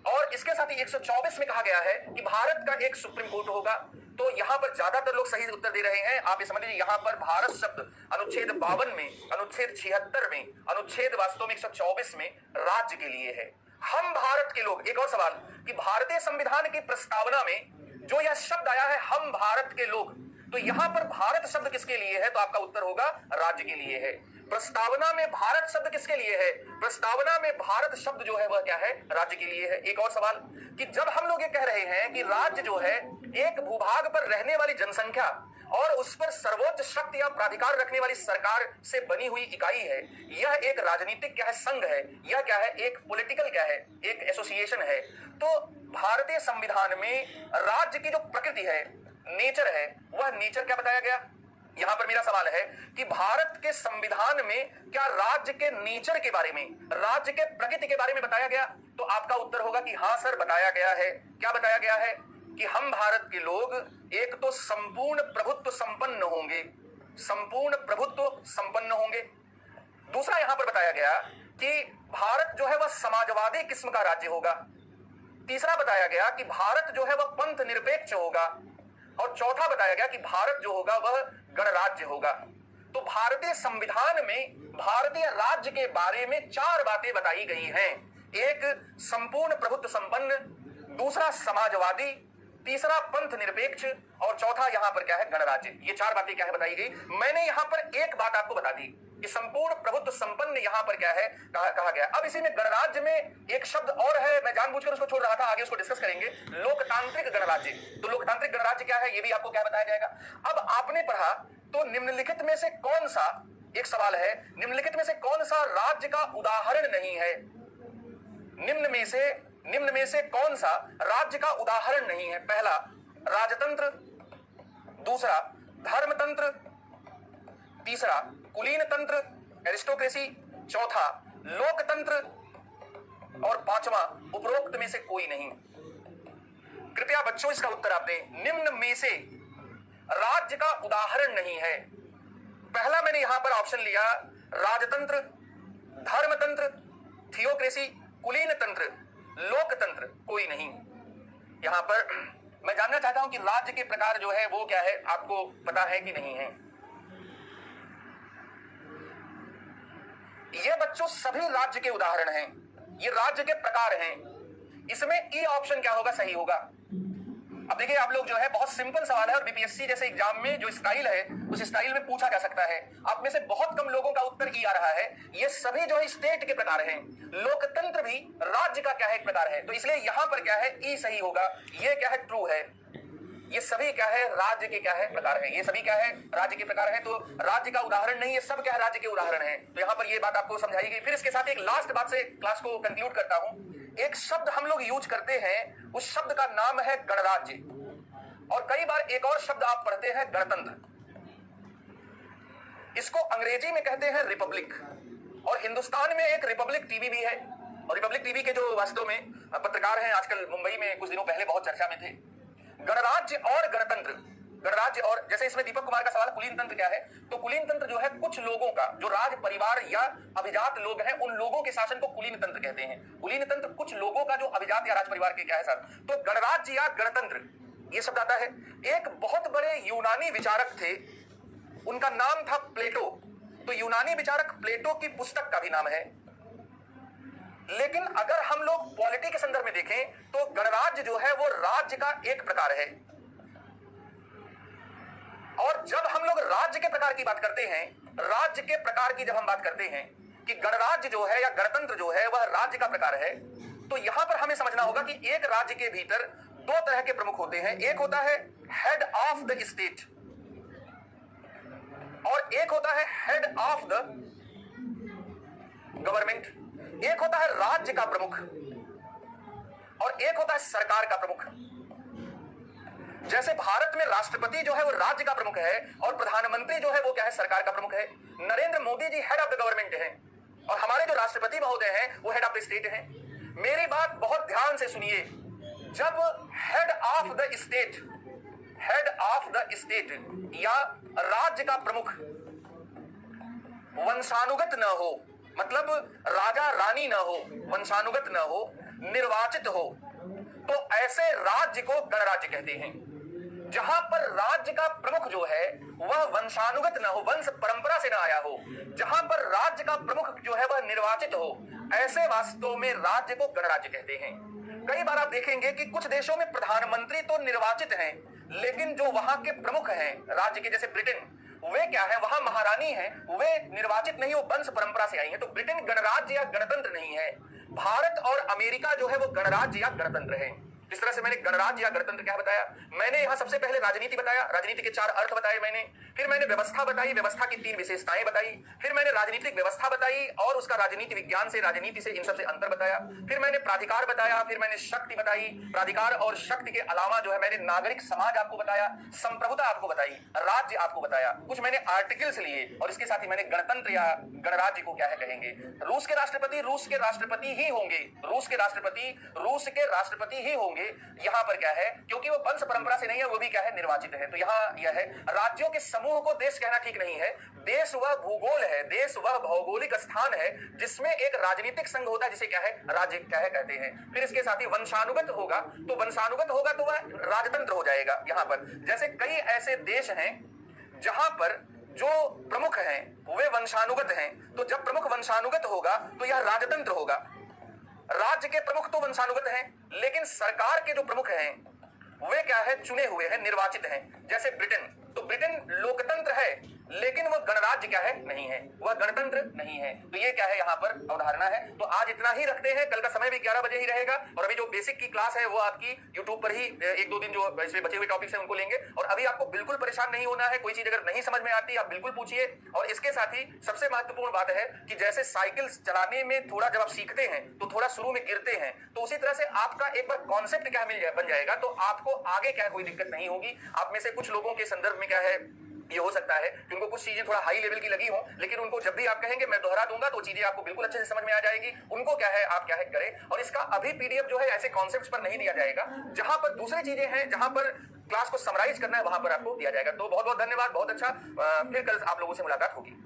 और इसके साथ ही 124 में कहा गया है कि भारत का एक सुप्रीम कोर्ट होगा। तो यहां पर ज्यादातर लोग सही उत्तर दे रहे हैं। आप ये समझ लीजिए, यहां पर भारत शब्द अनुच्छेद 52 में, अनुच्छेद 76 में, अनुच्छेद वास्तव में 124 में राज्य के लिए है। हम भारत के लोग, एक और सवाल कि भारतीय संविधान की प्रस्तावना में जो यह शब्द आया है हम भारत के लोग, तो यहां पर भारत शब्द किसके लिए है? तो आपका उत्तर होगा राज्य के लिए है। प्रस्तावना में भारत शब्द किसके लिए है? प्रस्तावना में भारत शब्द जो है वह क्या है? राज्य के लिए है। एक और सवाल कि जब हम लोग ये कह रहे हैं कि राज्य जो है एक भूभाग पर रहने वाली जनसंख्या और उस पर सर्वोच्च शक्ति या प्राधिकार रखने वाली सरकार से बनी हुई इकाई है, यह एक राजनीतिक क्या है? संघ है। यह क्या है? एक पॉलिटिकल क्या है? एक एसोसिएशन है। तो भारतीय संविधान में राज्य की जो प्रकृति है, नेचर है, वह नेचर क्या बताया गया? यहां पर मेरा सवाल है कि भारत के संविधान में क्या राज्य के नेचर के बारे में, राज्य के प्रकृति के बारे में बताया गया? तो आपका उत्तर होगा कि हां सर बताया गया है। क्या बताया गया है? कि हम भारत के लोग एक तो संपूर्ण प्रभुत्व संपन्न होंगे, संपूर्ण प्रभुत्व संपन्न होंगे। दूसरा यहां पर बताया गया कि भारत जो है वह समाजवादी किस्म का राज्य होगा। तीसरा बताया गया कि भारत जो है वह पंथ निरपेक्ष होगा, और चौथा बताया गया कि भारत जो होगा वह गणराज्य होगा। तो भारतीय संविधान में भारतीय राज्य के बारे में 4 बातें बताई गई हैं। एक संपूर्ण प्रभुत्व संपन्न, दूसरा समाजवादी, तीसरा पंथ निरपेक्ष, और चौथा यहां पर क्या है? गणराज्य। ये 4 बातें क्या है? बताई गई। मैंने यहां पर एक बात आपको बता दी कि संपूर्ण प्रभुत्व संपन्न यहां पर क्या है? कहा गया। अब इसी में गणराज्य में एक शब्द और है, मैं जानबूझकर उसको छोड़ रहा था, आगे उसको डिस्कस करेंगे, लोकतांत्रिक गणराज्य। तो लोकतांत्रिक गणराज्य क्या है ये भी आपको क्या बताया जाएगा। अब आपने पढ़ा तो निम्नलिखित में से कौन सा, एक सवाल है, निम्नलिखित में से कौन सा राज्य का उदाहरण नहीं है? निम्न में से कौन सा राज्य का उदाहरण नहीं है? पहला राजतंत्र, दूसरा धर्मतंत्र, तीसरा कुलीन तंत्र एरिस्टोक्रेसी, चौथा लोकतंत्र, और पांचवा उपरोक्त में से कोई नहीं। कृपया बच्चों इसका उत्तर आप दें। निम्न में से राज्य का उदाहरण नहीं है। पहला मैंने यहां पर ऑप्शन लिया राजतंत्र, धर्मतंत्र, थियोक्रेसी, कुलीन तंत्र, लोकतंत्र, कोई नहीं। यहां पर मैं जानना चाहता हूं कि राज्य के प्रकार जो है वो क्या है, आपको पता है कि नहीं है? ये बच्चों सभी राज्य के उदाहरण हैं। ये राज्य के प्रकार हैं। इसमें ई ऑप्शन क्या होगा, सही होगा। अब देखिए आप लोग जो है, बहुत सिंपल सवाल है और बीपीएससी जैसे एग्जाम में जो स्टाइल है उस स्टाइल में पूछा जा सकता है। आप में से बहुत कम लोगों का उत्तर ई आ रहा है। ये सभी जो है स्टेट के प्रकार हैं। लोकतंत्र भी राज्य का क्या है, एक प्रकार है। तो इसलिए यहां पर क्या है, ई सही होगा। ये क्या है, ट्रू है। ये सभी क्या है, राज्य के क्या है, प्रकार है। ये सभी क्या है, राज्य के प्रकार है। तो राज्य का उदाहरण नहीं, ये सब क्या है, राज्य के उदाहरण है। तो यहां पर ये बात आपको समझाई गई। फिर इसके साथ एक लास्ट बात से क्लास को कंक्लूड करता हूं। एक शब्द हम लोग यूज करते हैं, उस शब्द का नाम है गणराज्य। और कई बार एक और शब्द आप पढ़ते हैं, गणतंत्र। इसको अंग्रेजी में कहते हैं रिपब्लिक। और हिंदुस्तान में एक रिपब्लिक टीवी भी है। और रिपब्लिक टीवी के जो वास्तव में पत्रकार हैं, आजकल मुंबई में कुछ दिनों पहले बहुत चर्चा में थे। गणराज्य और गणतंत्र, गणराज्य और, जैसे इसमें दीपक कुमार का सवाल कुलीन तंत्र क्या है, तो कुलीन तंत्र जो है कुछ लोगों का, जो राज परिवार या अभिजात लोग हैं, उन लोगों के शासन को कुलीन तंत्र कहते हैं। कुलीन तंत्र कुछ लोगों का जो अभिजात या राज परिवार के क्या है सर। तो गणराज्य या गणतंत्र ये शब्द आता है। एक बहुत बड़े यूनानी विचारक थे, उनका नाम था प्लेटो। तो यूनानी विचारक प्लेटो की पुस्तक का भी नाम है। लेकिन अगर हम लोग पॉलिटी के संदर्भ में देखें तो गणराज्य जो है वो राज्य का एक प्रकार है। और जब हम लोग राज्य के प्रकार की बात करते हैं, राज्य के प्रकार की जब हम बात करते हैं कि गणराज्य जो है या गणतंत्र जो है वह राज्य का प्रकार है, तो यहां पर हमें समझना होगा कि एक राज्य के भीतर दो तरह के प्रमुख होते हैं। एक होता है हेड ऑफ द स्टेट और एक होता है हेड ऑफ द गवर्नमेंट। एक होता है राज्य का प्रमुख और एक होता है सरकार का प्रमुख। जैसे भारत में राष्ट्रपति जो है वो राज्य का प्रमुख है और प्रधानमंत्री जो है वो क्या है, सरकार का प्रमुख है। Narendra Modi ji head of the government हैं और हमारे जो राष्ट्रपति महोदय हैं वो हेड ऑफ द स्टेट हैं। मेरी बात बहुत ध्यान से सुनिए। जब head of the state, head of the state या राज्य का प्रमुख वंशानुगत न हो, मतलब राजा रानी न हो, वंशानुगत न हो, निर्वाचित हो, तो ऐसे राज्य को गणराज्य कहते हैं। जहां पर राज्य का प्रमुख जो है वह वंशानुगत न हो, वंश परंपरा से न आया हो, जहां पर राज्य का प्रमुख जो है वह निर्वाचित हो, ऐसे वास्तव में राज्य को गणराज्य कहते हैं। कई बार आप देखेंगे कि कुछ देशों में प्रधानमंत्री तो निर्वाचित हैं, लेकिन जो वहां के प्रमुख हैं राज्य के, जैसे ब्रिटेन, वे क्या है, वहां महारानी है, वे निर्वाचित नहीं, वो वंश परंपरा से आई है। तो ब्रिटेन गणराज्य या गणतंत्र नहीं है। भारत और अमेरिका जो है वो गणराज्य या गणतंत्र है। इस तरह से मैंने गणराज्य या गणतंत्र क्या बताया, मैंने यहां सबसे पहले राजनीति बताया, राजनीति के 4 अर्थ बताए मैंने। फिर मैंने व्यवस्था बताई, व्यवस्था की 3 विशेषताएं बताई। फिर मैंने राजनीतिक व्यवस्था बताई और उसका राजनीति विज्ञान से, राजनीति से इन सबसे अंतर बताया। फिर मैंने प्राधिकार बताया, फिर मैंने शक्ति बताई। प्राधिकार और शक्ति के अलावा जो है मैंने नागरिक समाज आपको बताया, संप्रभुता आपको बताई, राज्य आपको बताया। कुछ मैंने आर्टिकल्स लिए और इसके साथ ही मैंने गणतंत्र या गणराज्य को क्या है कहेंगे। रूस के राष्ट्रपति रूस के राष्ट्रपति ही होंगे, रूस के राष्ट्रपति रूस के राष्ट्रपति ही होंगे। यहां पर क्या है, क्योंकि वो वंश परंपरा से नहीं है, वो भी क्या है, निर्वाचित है। तो यहां यह है, राज्यों के समूह को देश कहना ठीक नहीं है। देश वह भूगोल है, देश वह भौगोलिक स्थान है जिसमें एक राजनीतिक संघ होता है, जिसे क्या है, राज्य क्या है कहते हैं। फिर इसके साथ ही वंशानुगत होगा, तो वंशानुगत होगा तो वह राजतंत्र हो जाएगा। यहां पर जैसे कई ऐसे देश हैं जहां पर जो प्रमुख हैं वे वंशानुगत हैं, तो जब प्रमुख वंशानुगत होगा तो यह राजतंत्र होगा। राज्य के प्रमुख तो वंशानुगत हैं, लेकिन सरकार के जो प्रमुख हैं वे क्या है, चुने हुए हैं, निर्वाचित हैं। जैसे ब्रिटेन, तो ब्रिटेन लोकतंत्र है लेकिन वह गणराज्य क्या है, नहीं है, वह गणतंत्र नहीं है। तो ये क्या है, यहाँ पर अवधारणा है। तो आज इतना ही रखते हैं, कल का समय भी 11 बजे ही रहेगा। और अभी जो बेसिक की क्लास है वो आपकी यूट्यूब पर ही 1-2 दिन जो इसमें बचे हुए टॉपिक्स हैं उनको लेंगे। और अभी आपको बिल्कुल परेशान नहीं होना है। कोई चीज अगर नहीं समझ में आती आप बिल्कुल पूछिए। और इसके साथ ही सबसे महत्वपूर्ण बात है कि जैसे साइकिल चलाने में थोड़ा जब आप सीखते हैं तो थोड़ा शुरू में गिरते हैं, तो उसी तरह से आपका एक बार कॉन्सेप्ट क्या बन जाएगा, तो आपको आगे क्या कोई दिक्कत नहीं होगी। आप में से कुछ लोगों के संदर्भ में क्या है, ये हो सकता है कि उनको कुछ चीजें थोड़ा हाई लेवल की लगी हो, लेकिन उनको जब भी आप कहेंगे मैं दोहरा दूंगा तो चीजें आपको बिल्कुल अच्छे से समझ में आ जाएगी। उनको क्या है, आप क्या है करें। और इसका अभी पीडीएफ जो है ऐसे कॉन्सेप्ट्स पर नहीं दिया जाएगा, जहां पर दूसरी चीजें हैं, जहां पर क्लास को समराइज करना है वहां पर आपको दिया जाएगा। तो बहुत बहुत धन्यवाद, बहुत अच्छा। फिर कल आप लोगों से मुलाकात होगी।